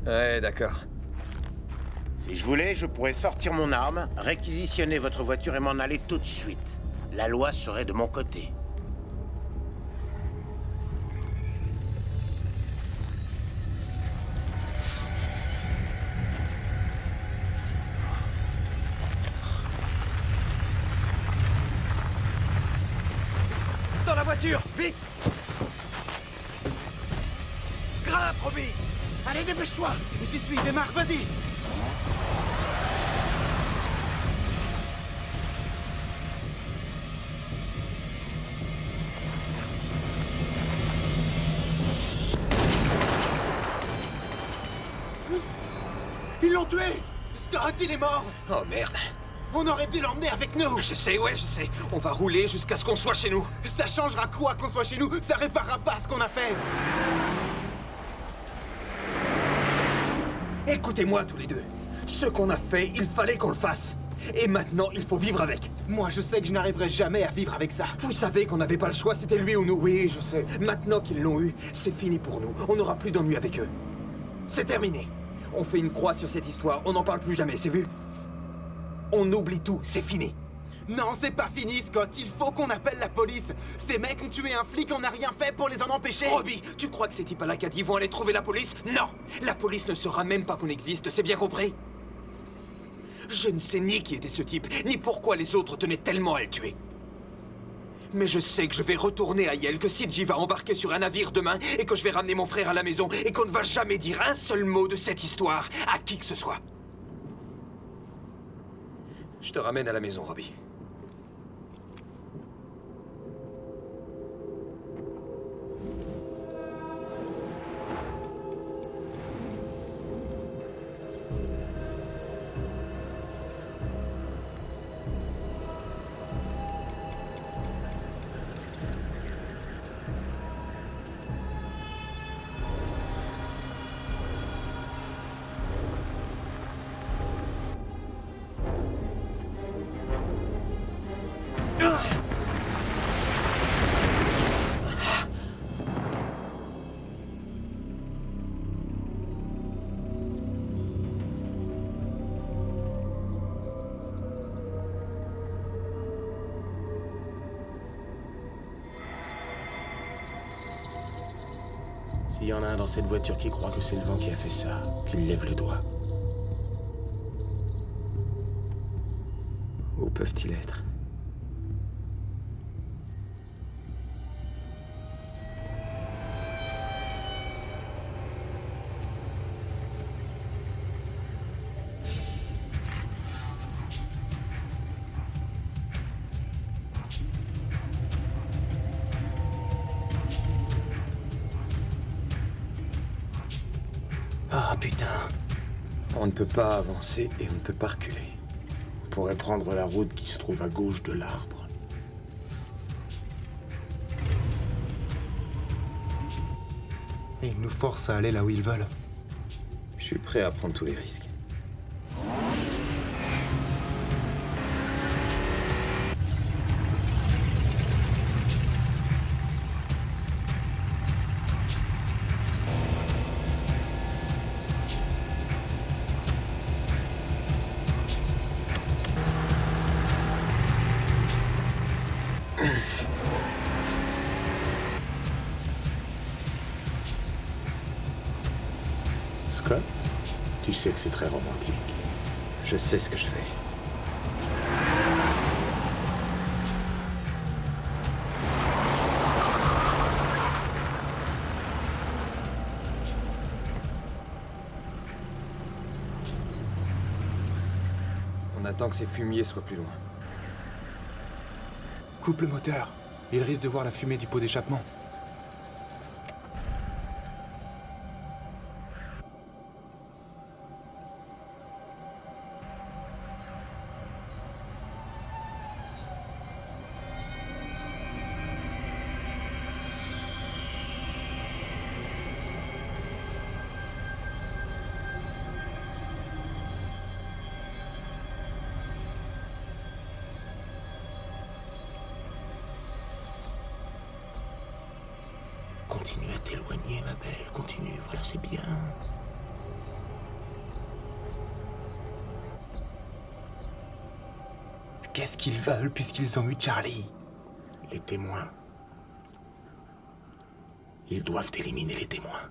I: Ouais, d'accord.
H: Si je voulais, je pourrais sortir mon arme, réquisitionner votre voiture et m'en aller tout de suite. La loi serait de mon côté.
I: Dans la voiture, vite! Grimpe, Robbie!
C: Allez, dépêche-toi. J'y suis, démarre, vas-y. Ils l'ont tué! Scott, il est mort!
I: Oh merde.
C: On aurait dû l'emmener avec nous!
I: Je sais, ouais, je sais. On va rouler jusqu'à ce qu'on soit chez nous.
C: Ça changera quoi qu'on soit chez nous? Ça réparera pas ce qu'on a fait!
I: Écoutez-moi tous les deux. Ce qu'on a fait, il fallait qu'on le fasse. Et maintenant, il faut vivre avec.
C: Moi, je sais que je n'arriverai jamais à vivre avec ça.
I: Vous savez qu'on n'avait pas le choix, c'était lui ou nous.
C: Oui, je sais.
I: Maintenant qu'ils l'ont eu, c'est fini pour nous. On n'aura plus d'ennui avec eux. C'est terminé. On fait une croix sur cette histoire, on n'en parle plus jamais, c'est vu? On oublie tout, c'est fini.
C: Non, c'est pas fini, Scott. Il faut qu'on appelle la police. Ces mecs ont tué un flic, on n'a rien fait pour les en empêcher.
I: Robbie, tu crois que ces types à l'Acadie vont aller trouver la police? Non! La police ne saura même pas qu'on existe, c'est bien compris? Je ne sais ni qui était ce type, ni pourquoi les autres tenaient tellement à le tuer. Mais je sais que je vais retourner à Yale, que CJ va embarquer sur un navire demain, et que je vais ramener mon frère à la maison, et qu'on ne va jamais dire un seul mot de cette histoire à qui que ce soit. Je te ramène à la maison, Robbie.
A: S'il y en a un dans cette voiture qui croit que c'est le vent qui a fait ça, qu'il lève le doigt.
D: Où peuvent-ils être?
C: Ah putain.
D: On ne peut pas avancer et on ne peut pas reculer.
A: On pourrait prendre la route qui se trouve à gauche de l'arbre.
C: Et ils nous forcent à aller là où ils veulent.
D: Je suis prêt à prendre tous les risques.
A: Scott, tu sais que c'est très romantique.
D: Je sais ce que je fais. On attend que ces fumiers soient plus loin.
C: Coupe le moteur. Il risque de voir la fumée du pot d'échappement.
A: Continue à t'éloigner, ma belle. Continue, voilà, c'est bien.
C: Qu'est-ce qu'ils veulent puisqu'ils ont eu Charlie?
A: Les témoins. Ils doivent éliminer les témoins.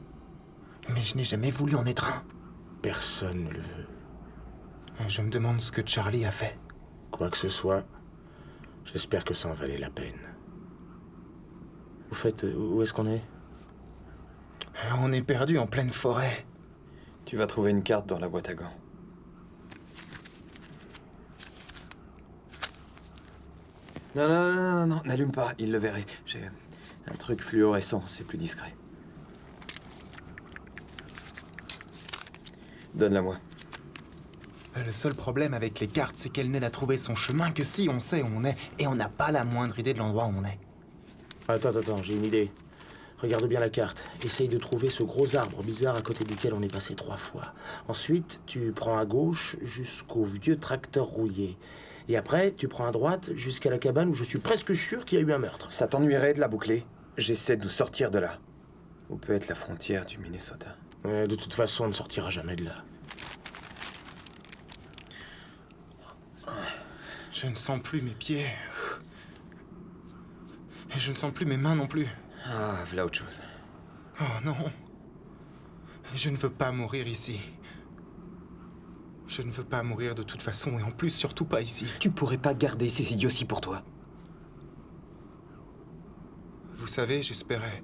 C: Mais je n'ai jamais voulu en être un.
A: Personne ne le veut.
C: Je me demande ce que Charlie a fait.
A: Quoi que ce soit, j'espère que ça en valait la peine. Au fait, où est-ce qu'on est?
C: On est perdu en pleine forêt.
D: Tu vas trouver une carte dans la boîte à gants. Non, non, non, non, non, n'allume pas, il le verrait. J'ai un truc fluorescent, c'est plus discret. Donne-la-moi.
C: Le seul problème avec les cartes, c'est qu'elles n'aident à trouver son chemin que si on sait où on est, et on n'a pas la moindre idée de l'endroit où on est.
A: Attends, j'ai une idée. Regarde bien la carte. Essaye de trouver ce gros arbre bizarre à côté duquel on est passé 3 fois. Ensuite, tu prends à gauche jusqu'au vieux tracteur rouillé. Et après, tu prends à droite jusqu'à la cabane où je suis presque sûr qu'il y a eu un meurtre.
D: Ça t'ennuierait de la boucler? J'essaie de nous sortir de là. Où peut être la frontière du Minnesota?
A: De toute façon, on ne sortira jamais de là.
C: Je ne sens plus mes pieds. Et je ne sens plus mes mains non plus.
D: Ah, voilà autre chose.
C: Oh non. Je ne veux pas mourir ici. Je ne veux pas mourir de toute façon, et en plus, surtout pas ici.
D: Tu pourrais pas garder ces idioties pour toi.
C: Vous savez, j'espérais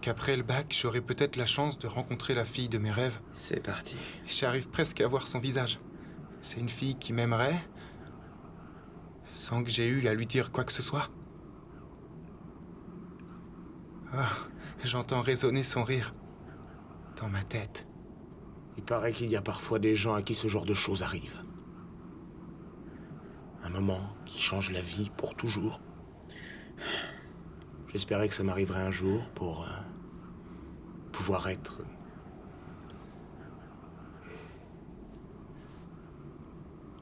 C: qu'après le bac, j'aurais peut-être la chance de rencontrer la fille de mes rêves.
D: C'est parti.
C: J'arrive presque à voir son visage. C'est une fille qui m'aimerait, sans que j'aie eu à lui dire quoi que ce soit. Ah, j'entends résonner son rire dans ma tête.
A: Il paraît qu'il y a parfois des gens à qui ce genre de choses arrive. Un moment qui change la vie pour toujours. J'espérais que ça m'arriverait un jour pour pouvoir être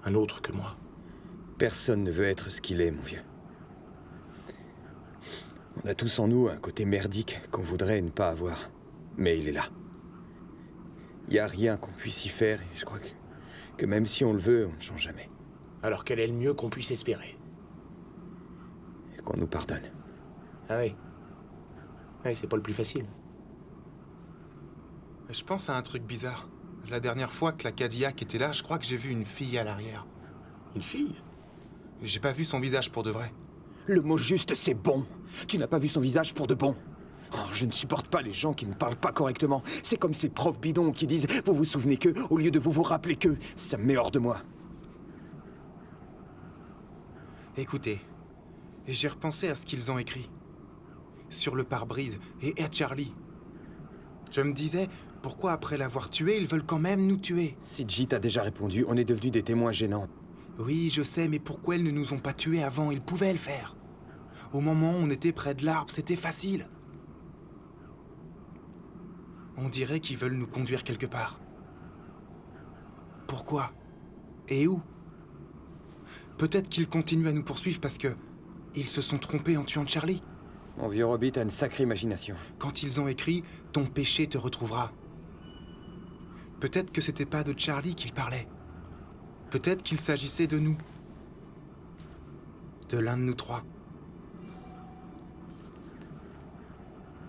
A: un autre que moi.
D: Personne ne veut être ce qu'il est, mon vieux. On a tous en nous un côté merdique qu'on voudrait ne pas avoir. Mais il est là. Il n'y a rien qu'on puisse y faire, et je crois que même si on le veut, on ne change jamais.
A: Alors quel est le mieux qu'on puisse espérer?
D: Et qu'on nous pardonne.
A: Ah oui. Oui, c'est pas le plus facile.
C: Je pense à un truc bizarre. La dernière fois que la Cadillac était là, je crois que j'ai vu une fille à l'arrière.
A: Une fille?
C: J'ai pas vu son visage pour de vrai.
I: Le mot juste, c'est bon. Tu n'as pas vu son visage pour de bon. Oh, je ne supporte pas les gens qui ne parlent pas correctement. C'est comme ces profs bidons qui disent « vous vous souvenez que » au lieu de « vous vous rappelez que ». Ça me met hors de moi.
C: Écoutez, j'ai repensé à ce qu'ils ont écrit. Sur le pare-brise et à Charlie. Je me disais, pourquoi après l'avoir tué, ils veulent quand même nous tuer?
I: CJ t'a déjà répondu, on est devenus des témoins gênants.
C: Oui, je sais, mais pourquoi ils ne nous ont pas tués avant? Ils pouvaient le faire. Au moment où on était près de l'arbre, c'était facile. On dirait qu'ils veulent nous conduire quelque part. Pourquoi? Et où? Peut-être qu'ils continuent à nous poursuivre parce que... ils se sont trompés en tuant Charlie.
I: Mon vieux Robbie, t'as une sacrée imagination.
C: Quand ils ont écrit « Ton péché te retrouvera », peut-être que c'était pas de Charlie qu'ils parlaient. Peut-être qu'il s'agissait de nous. De l'un de nous trois.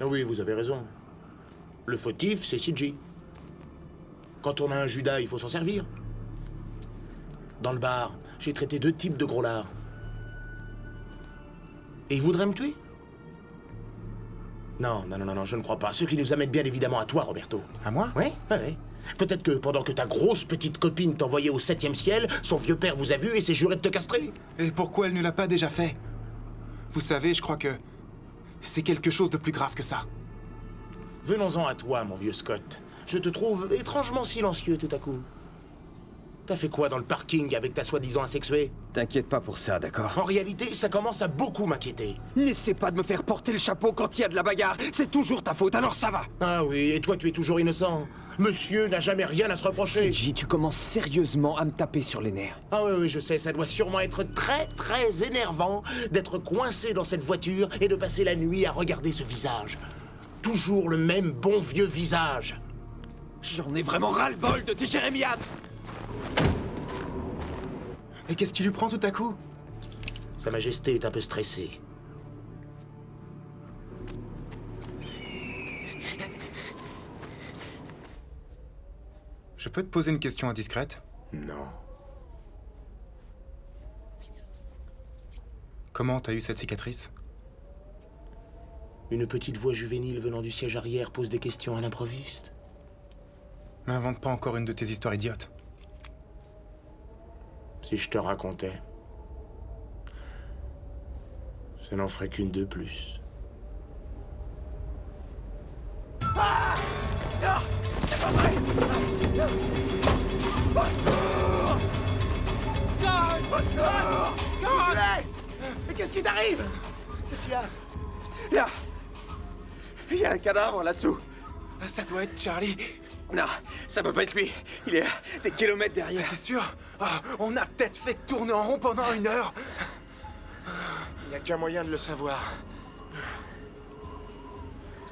A: Ah oui, vous avez raison. Le fautif, c'est CJ. Quand on a un Judas, il faut s'en servir. Dans le bar, j'ai traité 2 types de gros lards. Et ils voudraient me tuer? Non, je ne crois pas. Ce qui nous amène bien évidemment à toi, Roberto.
C: À moi?
A: Oui. Peut-être que pendant que ta grosse petite copine t'envoyait au 7e ciel, son vieux père vous a vu et s'est juré de te castrer.
C: Et pourquoi elle ne l'a pas déjà fait? Vous savez, je crois que... c'est quelque chose de plus grave que ça.
A: Venons-en à toi, mon vieux Scott. Je te trouve étrangement silencieux tout à coup. T'as fait quoi dans le parking avec ta soi-disant asexuée?
I: T'inquiète pas pour ça, d'accord?
A: En réalité, ça commence à beaucoup m'inquiéter.
I: N'essaie pas de me faire porter le chapeau quand il y a de la bagarre. C'est toujours ta faute, alors ça va.
A: Ah oui, et toi tu es toujours innocent. Monsieur n'a jamais rien à se reprocher.
I: CJ, tu commences sérieusement à me taper sur les nerfs.
A: Ah oui, je sais, ça doit sûrement être très, très énervant d'être coincé dans cette voiture et de passer la nuit à regarder ce visage. Toujours le même bon vieux visage.
I: J'en ai vraiment ras-le-bol de tes jérémiades.
C: Et qu'est-ce qui lui prend tout à coup?
A: Sa Majesté est un peu stressée.
C: Je peux te poser une question indiscrète?
A: Non.
C: Comment t'as eu cette cicatrice?
A: Une petite voix juvénile venant du siège arrière pose des questions à l'improviste.
C: M'invente pas encore une de tes histoires idiotes.
A: Si je te racontais, ça n'en ferait qu'une de plus.
I: Ah! Non! C'est pas vrai! Au secours! Scott! Au secours! Scott!
A: Mais qu'est-ce qui t'arrive? Qu'est-ce qu'il y a?
I: Là! Il y a un cadavre là-dessous.
C: Ça doit être Charlie.
I: Non, ça peut pas être lui. Il est à des kilomètres derrière.
C: T'es sûr? On a peut-être fait tourner en rond pendant 1 heure.
A: Il n'y a qu'un moyen de le savoir.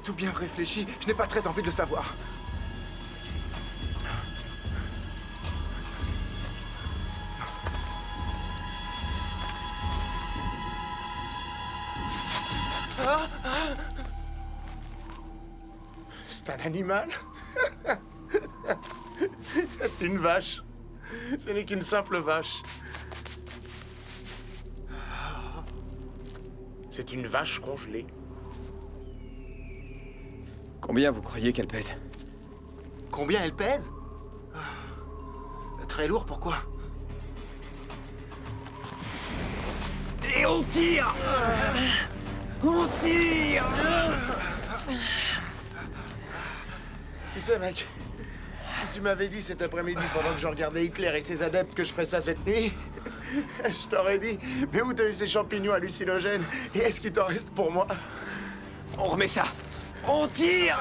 C: Tout bien réfléchi, je n'ai pas très envie de le savoir.
A: C'est un animal? C'est une vache. Ce n'est qu'une simple vache. C'est une vache congelée.
I: Combien vous croyez qu'elle pèse?
C: Combien elle pèse? Très lourd, pourquoi?
I: Et on tire! On tire!
A: Tu sais, mec, si tu m'avais dit cet après-midi pendant que je regardais Hitler et ses adeptes que je ferais ça cette nuit, je t'aurais dit, mais où t'as eu ces champignons hallucinogènes? Et est-ce qu'il t'en reste pour moi?
I: On remet ça! On tire!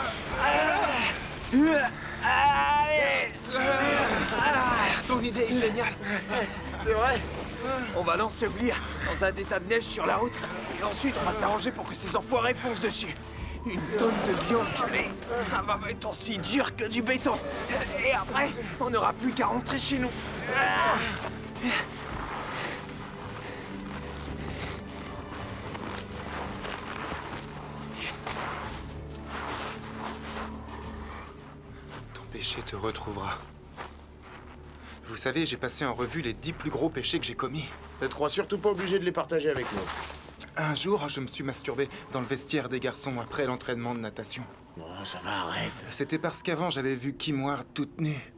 I: Allez!
C: Ton idée est géniale.
A: C'est vrai?
I: On va l'ensevelir dans un état de neige sur la route, et ensuite on va s'arranger pour que ces enfoirés foncent dessus. Une tonne de viande gelée, ça va être aussi dur que du béton. Et après, on n'aura plus qu'à rentrer chez nous.
C: Ton péché te retrouvera. Vous savez, j'ai passé en revue les 10 plus gros péchés que j'ai commis.
A: Ne te crois surtout pas obligé de les partager avec nous.
C: Un jour, je me suis masturbé dans le vestiaire des garçons après l'entraînement de natation.
A: Non, ça va, arrête.
C: C'était parce qu'avant, j'avais vu Kim Ward toute nue.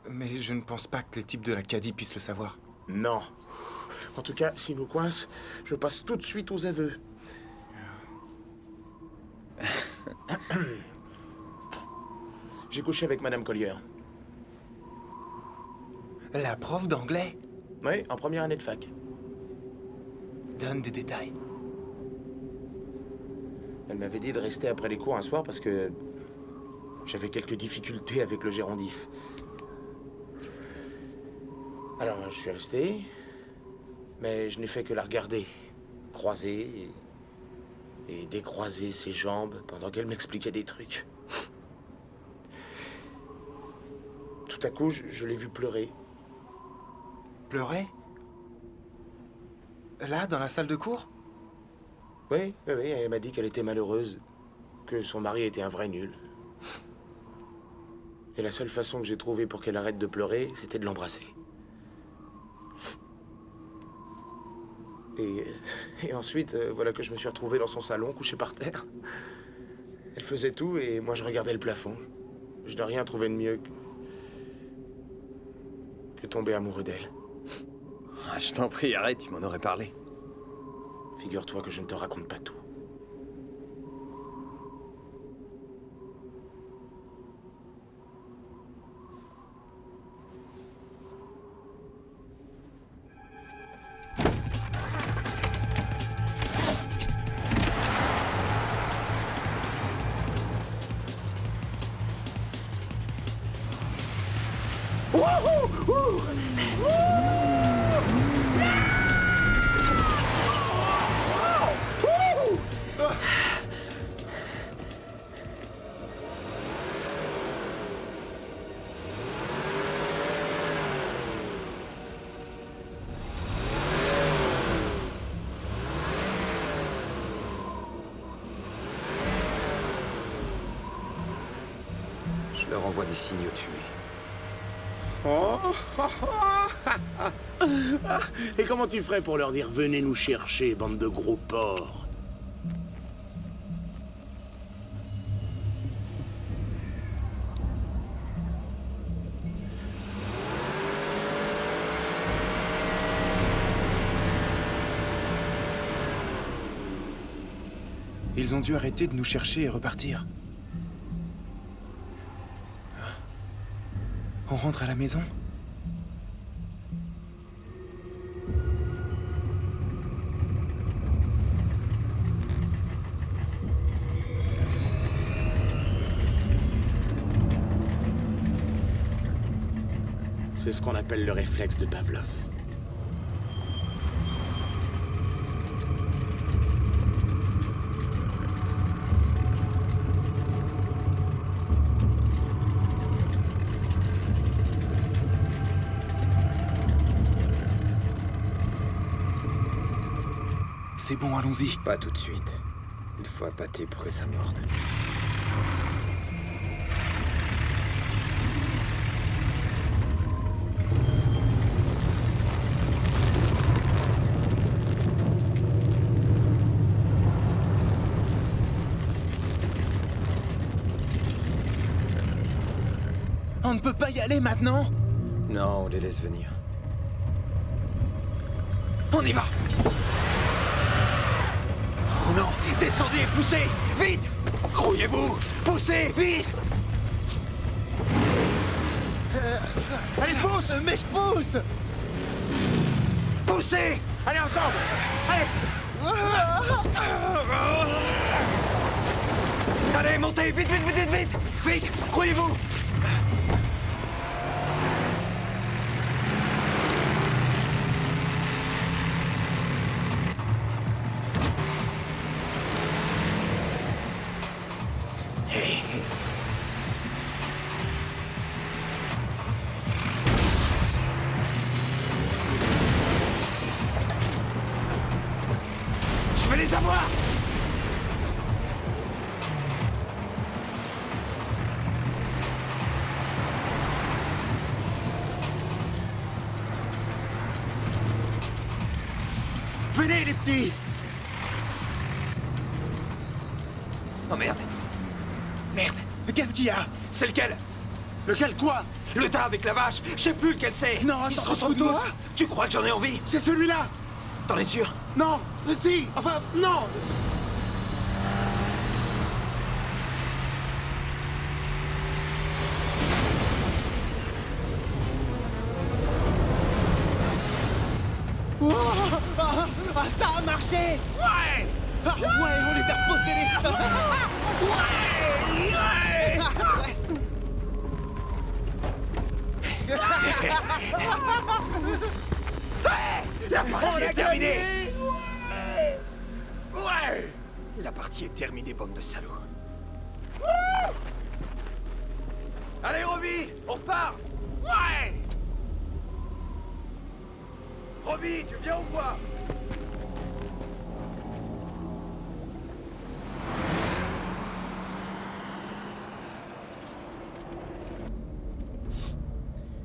C: Mais je ne pense pas que les types de l'Acadie puissent le savoir.
A: Non. En tout cas, s'ils nous coincent, je passe tout de suite aux aveux. J'ai couché avec Madame Collier.
C: La prof d'anglais?
A: Oui, en première année de fac.
C: Donne des détails.
A: Elle m'avait dit de rester après les cours un soir parce que j'avais quelques difficultés avec le gérondif. Alors, je suis resté, mais je n'ai fait que la regarder, croiser et décroiser ses jambes pendant qu'elle m'expliquait des trucs. Tout à coup, je l'ai vue pleurer.
C: Pleurer? Là, dans la salle de cours?
A: Oui, elle m'a dit qu'elle était malheureuse, que son mari était un vrai nul. Et la seule façon que j'ai trouvée pour qu'elle arrête de pleurer, c'était de l'embrasser. Et ensuite, voilà que je me suis retrouvé dans son salon, couché par terre. Elle faisait tout et moi je regardais le plafond. Je n'ai rien trouvé de mieux que tomber amoureux d'elle.
D: Ah, je t'en prie, arrête, tu m'en aurais parlé.
A: Figure-toi que je ne te raconte pas tout.
D: Je leur envoie des signaux tués.
H: Et comment tu ferais pour leur dire « Venez nous chercher, bande de gros porcs » ?
C: Ils ont dû arrêter de nous chercher et repartir. On rentre à la maison?
H: C'est ce qu'on appelle le réflexe de Pavlov.
C: C'est bon, allons-y.
D: Pas tout de suite. Il faut appâter pour que ça morde.
C: On ne peut pas y aller maintenant?
D: Non, on les laisse venir. On y va! Oh non! Descendez, poussez! Vite! Grouillez-vous! Poussez, vite!
C: Allez, pousse! Mais je pousse!
D: Poussez!
A: Allez, ensemble! Allez!
D: Allez, montez! Vite, vite, vite, vite, vite! Vite! Grouillez-vous! Je vais les avoir!
A: Venez, les petits!
D: Oh merde. Merde.
C: Qu'est-ce qu'il y a?
D: C'est lequel?
C: Lequel quoi?
D: Le tas avec la vache. Je sais plus lequel c'est.
C: Non,
D: Ils se
C: attends,
D: ressemblent
C: fous de moi.
D: tous. Tu crois que j'en ai envie?
C: C'est celui-là!
D: T'en es sûr?
C: Non! Si! Enfin, non! Oh, ça a marché! Ouais! Ouais, on les a reposés
D: La partie est terminée.
A: Ouais!
D: La partie est terminée, bande de salauds. Allez, Robbie, on repart.
A: Ouais!
D: Robbie, tu viens ou quoi?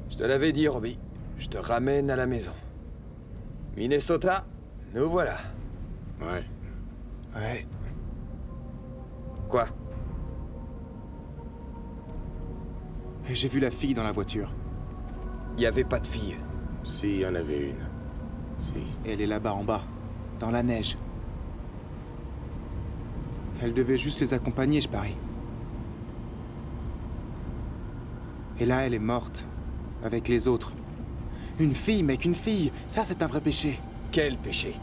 D: Je te l'avais dit, Robbie. Je te ramène à la maison. Minnesota, nous voilà.
A: Ouais.
C: Ouais.
D: Quoi?
C: J'ai vu la fille dans la voiture.
D: Il n'y avait pas de fille.
A: Si, il y en avait une. Si.
C: Elle est là-bas en bas, dans la neige. Elle devait juste les accompagner, je parie. Et là, elle est morte. Avec les autres. Une fille, mec, une fille! Ça, c'est un vrai péché.
D: Quel péché?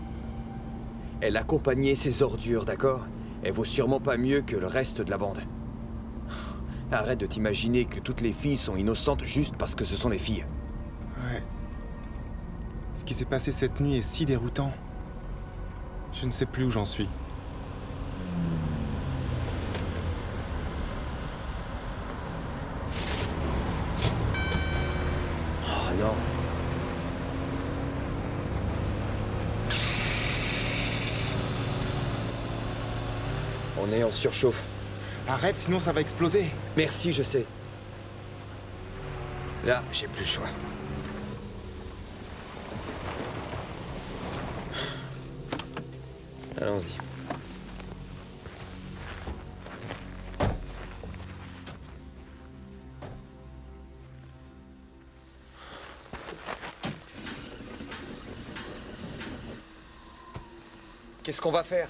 D: Elle accompagnait ses ordures, d'accord? Elle vaut sûrement pas mieux que le reste de la bande. Arrête de t'imaginer que toutes les filles sont innocentes juste parce que ce sont des filles.
C: Ouais. Ce qui s'est passé cette nuit est si déroutant. Je ne sais plus où j'en suis.
D: Oh non. On est en surchauffe.
C: Arrête, sinon ça va exploser.
D: Merci, je sais. Là, j'ai plus le choix. Allons-y. Qu'est-ce qu'on va faire?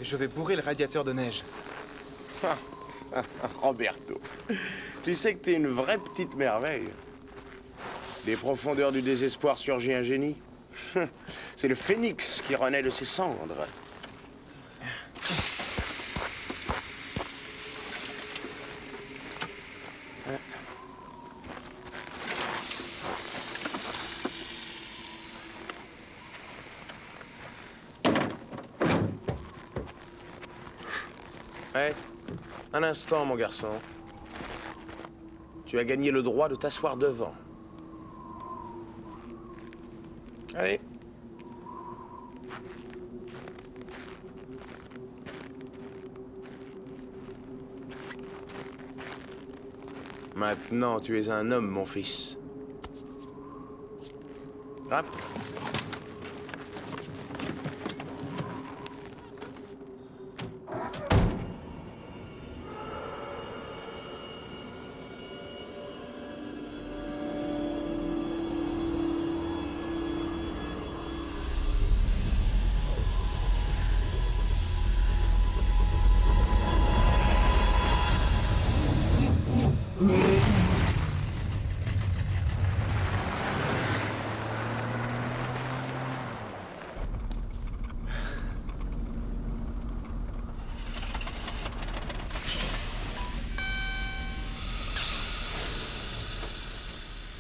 C: Je vais bourrer le radiateur de neige.
A: Roberto, tu sais que t'es une vraie petite merveille. Des profondeurs du désespoir surgit un génie. C'est le phénix qui renaît de ses cendres. Ouais, un instant, mon garçon. Tu as gagné le droit de t'asseoir devant. Allez. Maintenant, tu es un homme, mon fils. Grimpe.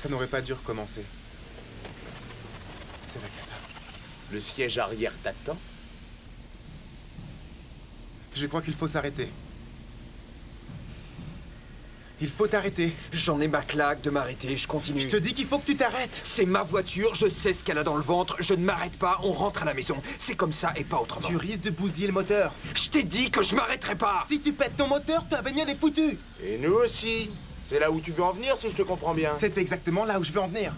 C: Ça n'aurait pas dû recommencer. C'est la cata.
A: Le siège arrière t'attend.
C: Je crois qu'il faut s'arrêter. Il faut t'arrêter.
D: J'en ai ma claque de m'arrêter, je continue.
C: Je te dis qu'il faut que tu t'arrêtes.
D: C'est ma voiture, je sais ce qu'elle a dans le ventre, je ne m'arrête pas, on rentre à la maison. C'est comme ça et pas autrement.
C: Tu risques de bousiller le moteur.
D: Je t'ai dit que je m'arrêterai pas.
C: Si tu pètes ton moteur, ta bagnole est foutue.
A: Et nous aussi. C'est là où tu veux en venir, si je te comprends bien.
C: C'est exactement là où je veux en venir.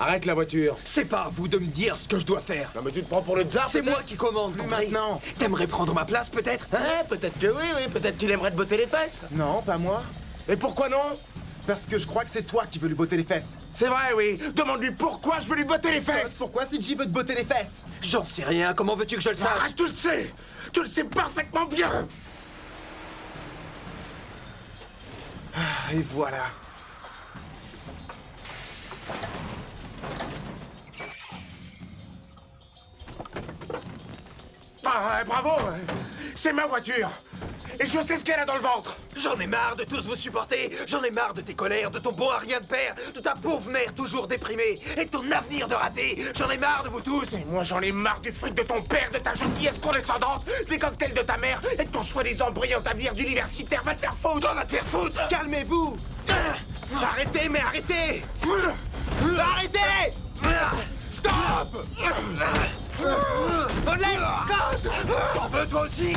A: Arrête la voiture.
D: C'est pas à vous de me dire ce que je dois faire.
A: Non mais tu te prends pour le tsar,
D: C'est
A: peut-être?
D: moi qui commande,
C: Plus
D: compris?
C: maintenant.
D: T'aimerais prendre ma place, peut-être, hein?
A: Peut-être que oui, peut-être qu'il aimerait te botter les fesses.
C: Non, pas moi.
A: Et pourquoi non?
C: Parce que je crois que c'est toi qui veux lui botter les fesses.
A: C'est vrai, oui. Demande-lui pourquoi je veux lui botter les fesses.
C: Pourquoi CJ veut te botter les fesses?
D: J'en sais rien, comment veux-tu que je le sache?
A: Arrête, tu le sais. Tu le sais parfaitement bien.
C: Et voilà.
A: Ah, bravo. C'est ma voiture. Et je sais ce qu'elle a dans le ventre.
D: J'en ai marre de tous vous supporter, j'en ai marre de tes colères, de ton bon à rien de père, de ta pauvre mère toujours déprimée, et de ton avenir de raté. J'en ai marre de vous tous.
A: Et moi, j'en ai marre du fric de ton père, de ta gentillesse condescendante, des cocktails de ta mère, et de ton soi-disant brillant avenir d'universitaire. Va te faire foutre.
D: Toi, va te faire foutre.
C: Calmez-vous. Arrêtez, mais arrêtez. Arrêtez. Stop. Olé, Scott.
D: T'en veux toi aussi?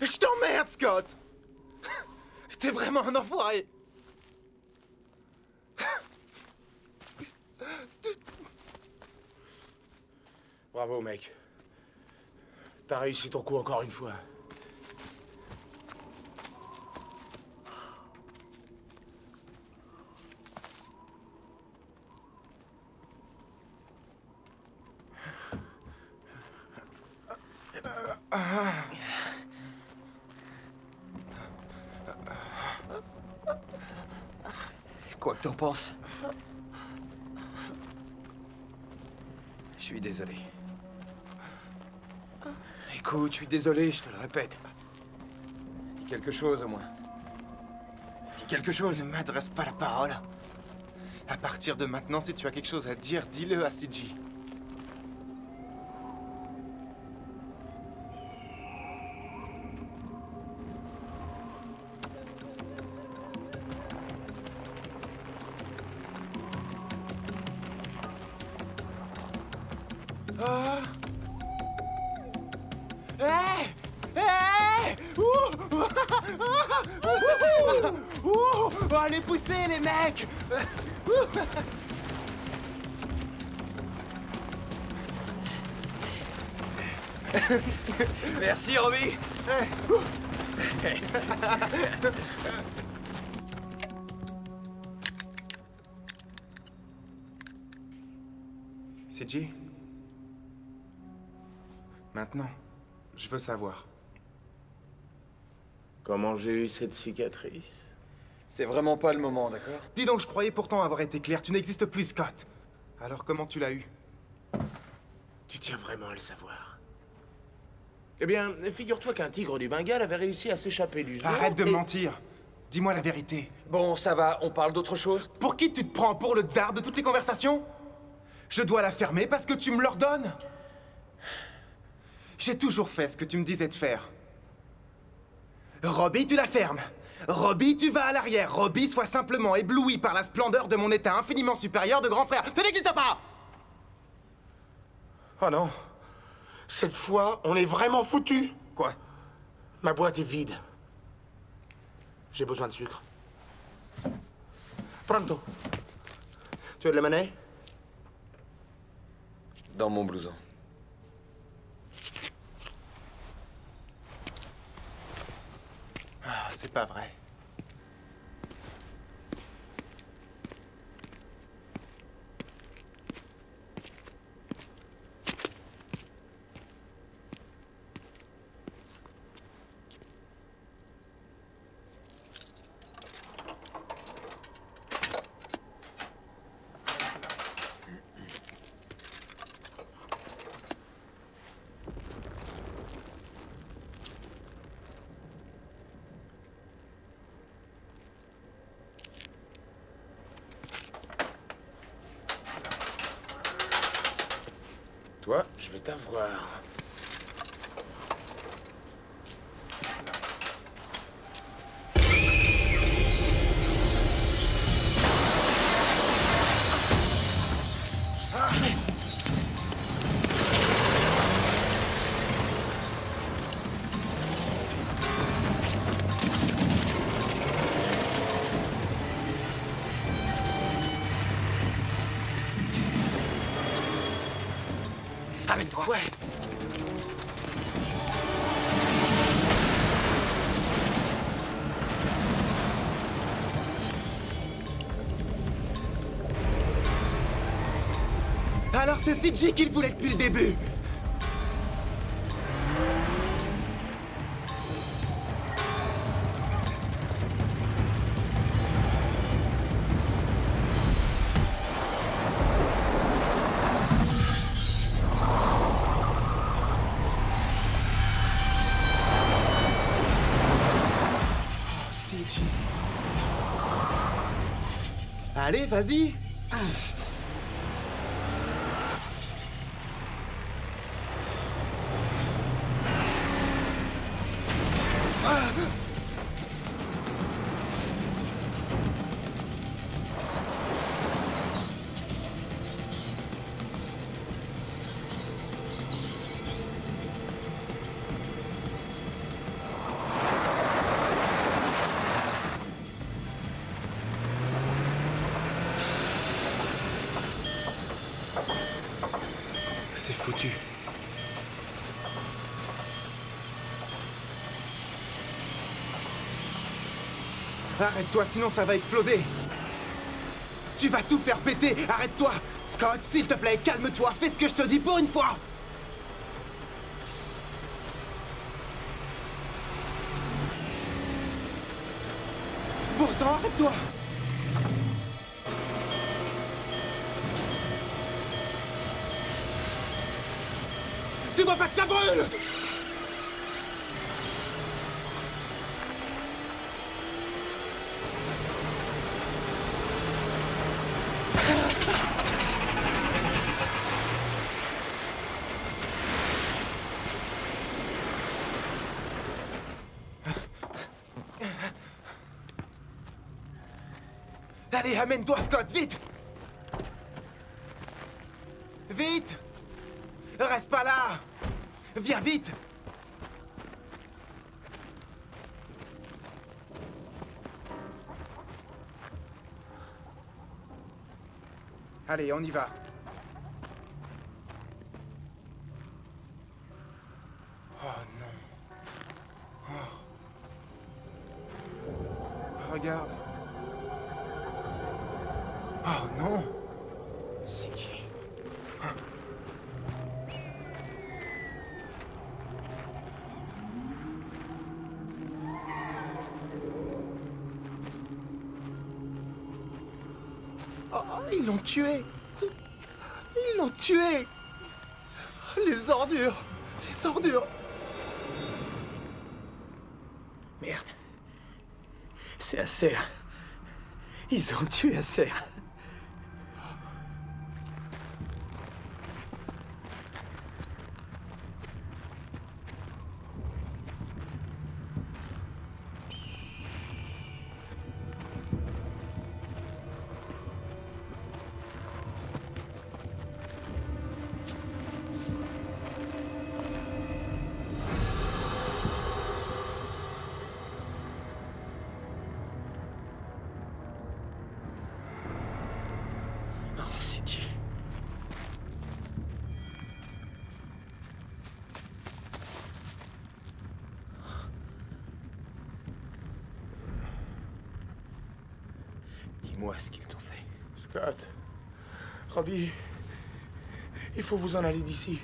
C: Je t'emmerde, Scott. T'es vraiment un enfoiré.
A: Bravo, mec. T'as réussi ton coup encore une fois.
D: Quoi que t'en penses? Je suis désolé. Écoute, je suis désolé, je te le répète. Dis quelque chose au moins. Dis quelque chose.
C: Ne m'adresse pas la parole. À partir de maintenant, si tu as quelque chose à dire, dis-le à CJ. Ah. Hey! Hey! Ouh! Ouh! Oh, allez pousser les mecs!
D: Merci, Robbie.
C: CJ? Maintenant, je veux savoir.
A: Comment j'ai eu cette cicatrice?
D: C'est vraiment pas le moment, d'accord?
C: Dis donc, je croyais pourtant avoir été clair. Tu n'existes plus, Scott. Alors comment tu l'as eu?
A: Tu tiens vraiment à le savoir. Eh bien, figure-toi qu'un tigre du Bengale avait réussi à s'échapper du zoo.
C: Arrête de
A: et-
C: mentir. Dis-moi la vérité.
D: Bon, ça va, on parle d'autre chose?
C: Pour qui tu te prends? Pour le tsar de toutes les conversations? Je dois la fermer parce que tu me l'ordonnes. J'ai toujours fait ce que tu me disais de faire. Robbie, tu la fermes. Robbie, tu vas à l'arrière. Robbie, sois simplement ébloui par la splendeur de mon état infiniment supérieur de grand frère. Tu n'existes pas!
A: Oh non. Cette fois, on est vraiment foutus.
D: Quoi?
A: Ma boîte est vide. J'ai besoin de sucre. Pronto. Tu as de la monnaie?
D: Dans mon blouson.
C: Ah, c'est pas vrai.
A: Toi, je vais t'avoir.
I: Amène-toi.
A: Ouais.
C: Alors c'est CJ qu'il voulait depuis le début. CJ. Allez, vas-y. C'est foutu. Arrête-toi, sinon ça va exploser. Tu vas tout faire péter. Arrête-toi. Scott, s'il te plaît, calme-toi. Fais ce que je te dis pour une fois. Bon sang, arrête-toi. Tu vois pas que ça brûle? Allez, amène-toi, Scott, vite! Vite! Reste pas là! Viens vite! Allez, on y va. Oh non. Oh. Regarde. Oh non!
A: C'est qui?
C: Oh, ils l'ont tué! Ils l'ont tué! Les ordures! Les ordures!
D: Merde. C'est Acer. Ils ont tué Acer. Oh, c'est qui? Dis-moi ce qu'ils t'ont fait.
A: Scott. Robbie. Il faut vous en aller d'ici.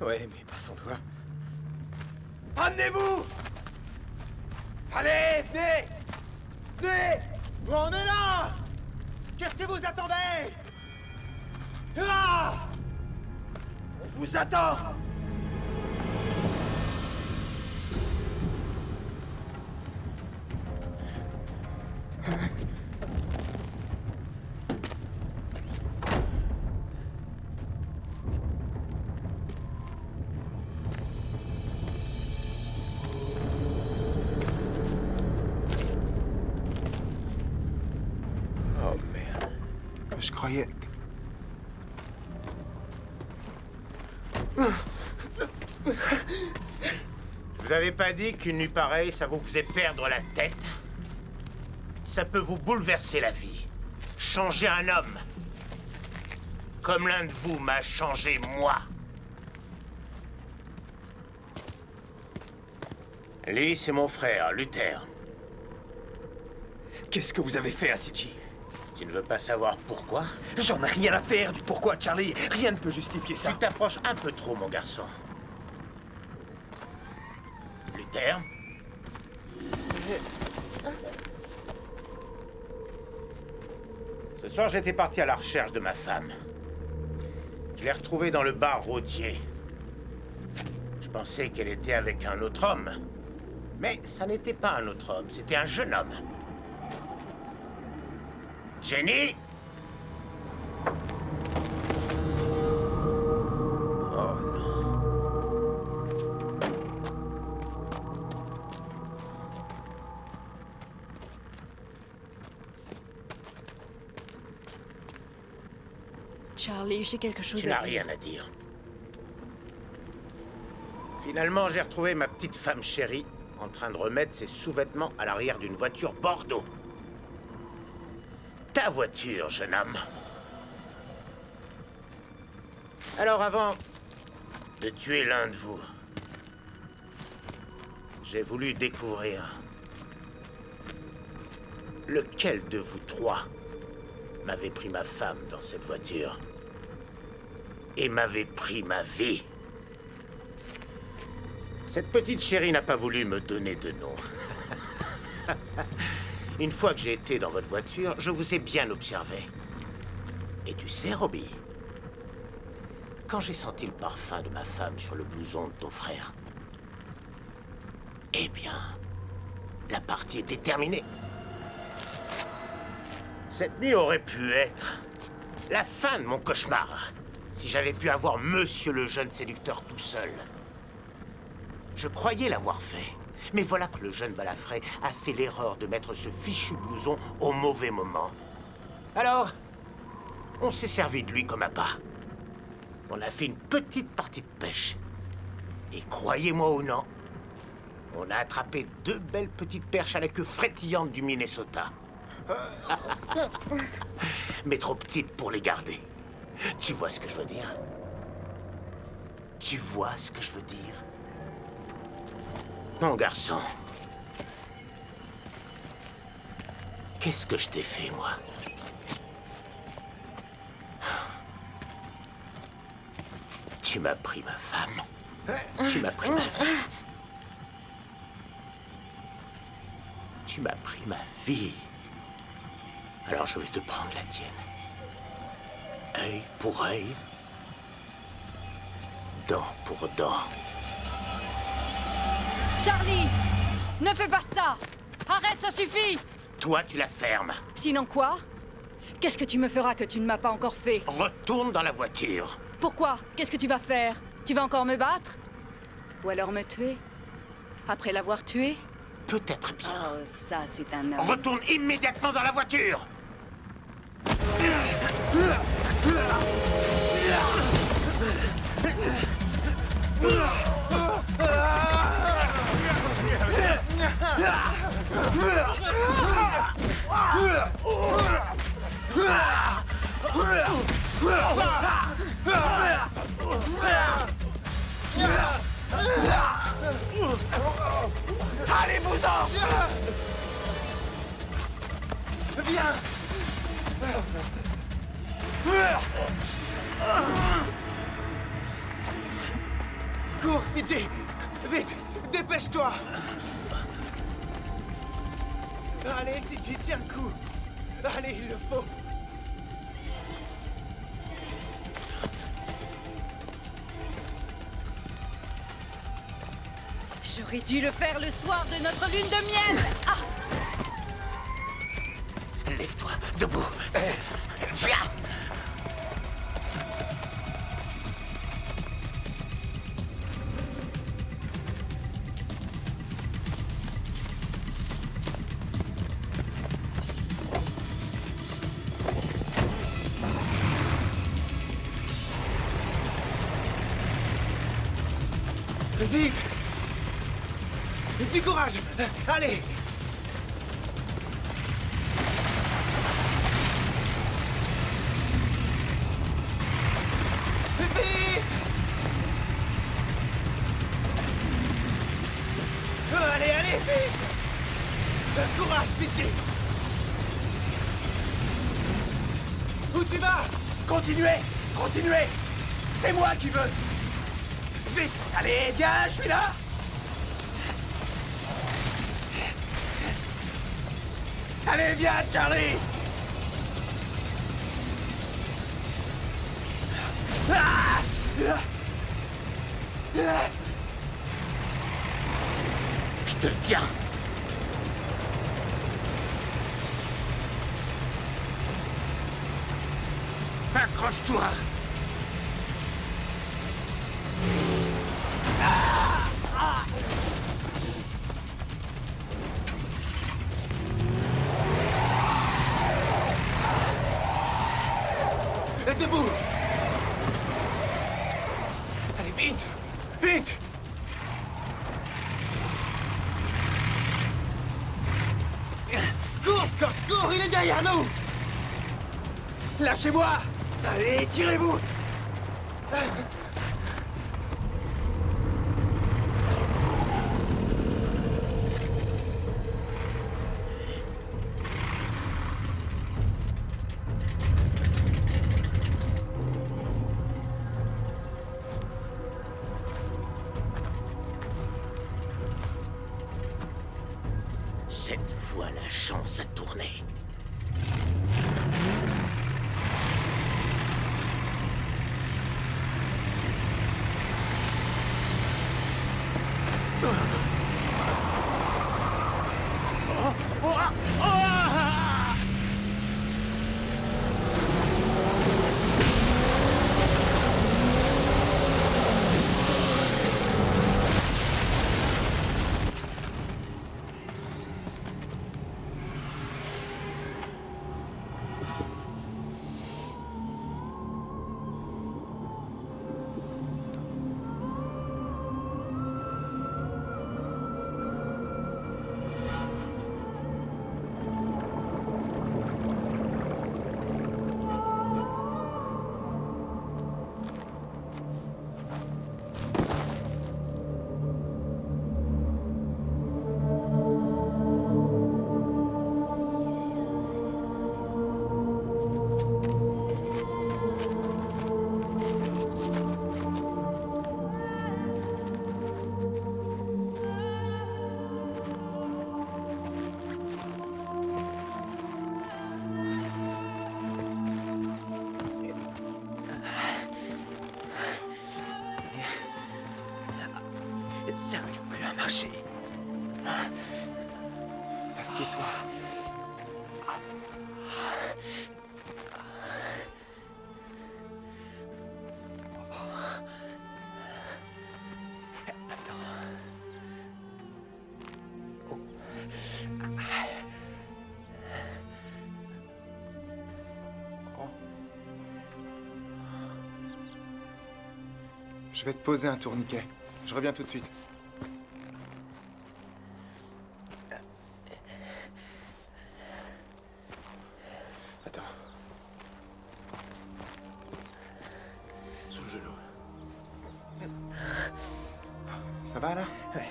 D: Ouais, mais pas sans toi.
I: Amenez-vous! Allez, venez! Venez!
C: On est là! Qu'est-ce que vous attendez? Ah!
I: On vous attend!
C: Je croyais...
H: Vous avez pas dit qu'une nuit pareille, ça vous faisait perdre la tête? Ça peut vous bouleverser la vie. Changer un homme. Comme l'un de vous m'a changé, moi. Lui, c'est mon frère, Luther.
I: Qu'est-ce que vous avez fait à City?
H: Tu ne veux pas savoir pourquoi?
I: J'en ai rien à faire du pourquoi, Charlie. Rien ne peut justifier ça.
H: Tu t'approches un peu trop, mon garçon. Luther? Ce soir, j'étais parti à la recherche de ma femme. Je l'ai retrouvée dans le bar Rôtier. Je pensais qu'elle était avec un autre homme. Mais ça n'était pas un autre homme, c'était un jeune homme. Jenny? Oh non.
E: Charlie, j'ai quelque chose
H: Tu
E: à
H: n'as
E: dire.
H: rien à dire. Finalement, j'ai retrouvé ma petite femme chérie en train de remettre ses sous-vêtements à l'arrière d'une voiture Bordeaux. Ta voiture, jeune homme. Alors avant de tuer l'un de vous, j'ai voulu découvrir lequel de vous trois m'avait pris ma femme dans cette voiture et m'avait pris ma vie. Cette petite chérie n'a pas voulu me donner de nom. Une fois que j'ai été dans votre voiture, je vous ai bien observé. Et tu sais, Robbie, quand j'ai senti le parfum de ma femme sur le blouson de ton frère, eh bien, la partie était terminée. Cette nuit aurait pu être la fin de mon cauchemar, si j'avais pu avoir Monsieur le jeune séducteur tout seul. Je croyais l'avoir fait. Mais voilà que le jeune balafré a fait l'erreur de mettre ce fichu blouson au mauvais moment. Alors, on s'est servi de lui comme appât. On a fait une petite partie de pêche. Et croyez-moi ou non, on a attrapé 2 belles petites perches à la queue frétillante du Minnesota. Mais trop petites pour les garder. Tu vois ce que je veux dire? Tu vois ce que je veux dire? Mon garçon, qu'est-ce que je t'ai fait, moi? Tu m'as pris ma femme. Tu m'as pris ma vie. Tu m'as pris ma vie. Alors je vais te prendre la tienne. Œil pour œil. Dent pour dent.
E: Charlie! Ne fais pas ça! Arrête, ça suffit!
H: Toi, tu la fermes.
E: Sinon quoi? Qu'est-ce que tu me feras que tu ne m'as pas encore fait?
H: Retourne dans la voiture.
E: Pourquoi? Qu'est-ce que tu vas faire? Tu vas encore me battre? Ou alors me tuer? Après l'avoir tué?
H: Peut-être bien.
E: Oh, ça, c'est un homme.
H: Retourne immédiatement dans la voiture.
I: Allez-vous-en!
C: Viens! Cours, CJ! Vite! Dépêche-toi! Allez, CJ, tiens le coup! Allez, il le faut!
E: J'aurais dû le faire le soir de notre lune de miel! Ah!
H: Lève-toi, debout. Viens.
C: Vite! Du courage! Allez! Vite! Allez, allez, vite! Courage, City! Où tu vas?
I: Continuez! Continuez! C'est moi qui veux! Vite! Allez, viens, je suis là! Allez, viens, Charlie! Ah!
H: Je te tiens. Accroche-toi.
C: Debout! Allez, vite! Vite! Cours, Scott! Cours! Il est derrière nous!
I: Lâchez-moi! Allez, tirez-vous!
H: Cette fois, la chance a tourné.
D: J'arrive plus à marcher.
C: Assieds-toi. Je vais te poser un tourniquet. Je reviens tout de suite.
A: Attends. Sous le genou.
C: Ça va là?
D: Ouais.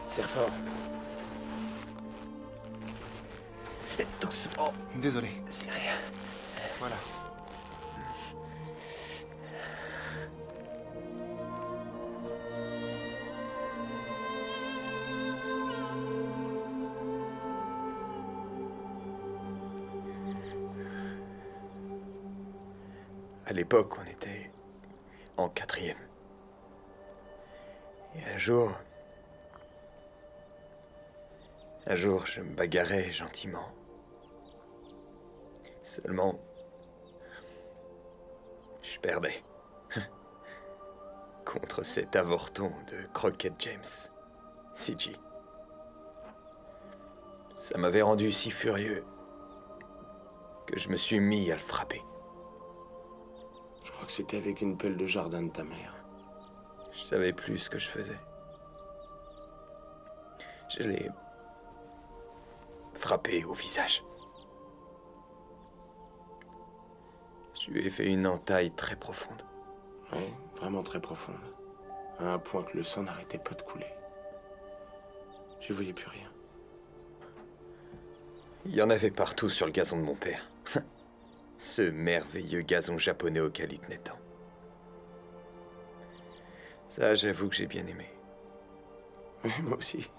A: Serre fort.
D: Doucement.
C: Désolé.
D: C'est rien.
C: Voilà.
D: À l'époque, on était en 4e. Et un jour, je me bagarrais gentiment. Seulement, je perdais. Contre cet avorton de Crockett James, CG. Ça m'avait rendu si furieux que je me suis mis à le frapper.
A: Je crois que c'était avec une pelle de jardin de ta mère.
D: Je savais plus ce que je faisais. Je l'ai frappé au visage. Je lui ai fait une entaille très profonde.
A: Ouais, vraiment très profonde. À un point que le sang n'arrêtait pas de couler. Je voyais plus rien.
D: Il y en avait partout sur le gazon de mon père. Ce merveilleux gazon japonais auquel il tenait tant. Ça, j'avoue que j'ai bien aimé.
A: Oui, moi aussi.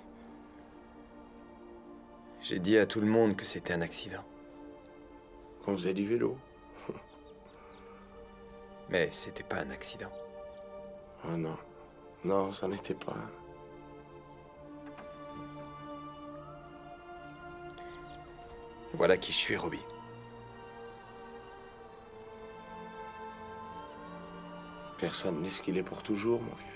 D: J'ai dit à tout le monde que c'était un accident.
A: Qu'on faisait du vélo.
D: Mais c'était pas un accident.
A: Oh non. Non, ça n'était pas.
D: Voilà qui je suis, Robbie.
A: Personne n'est ce qu'il est pour toujours, mon vieux.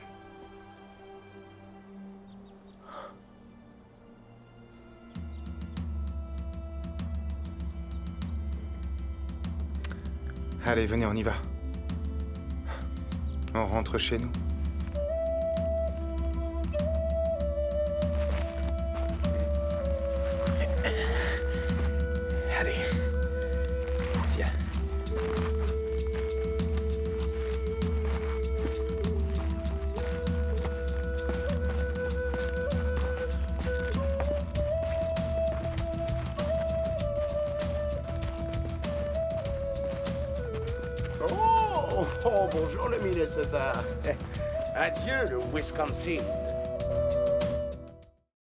C: Allez, venez, on y va. On rentre chez nous.
D: Allez. Viens.
A: Oh, bonjour le Minnesota. Adieu le Wisconsin.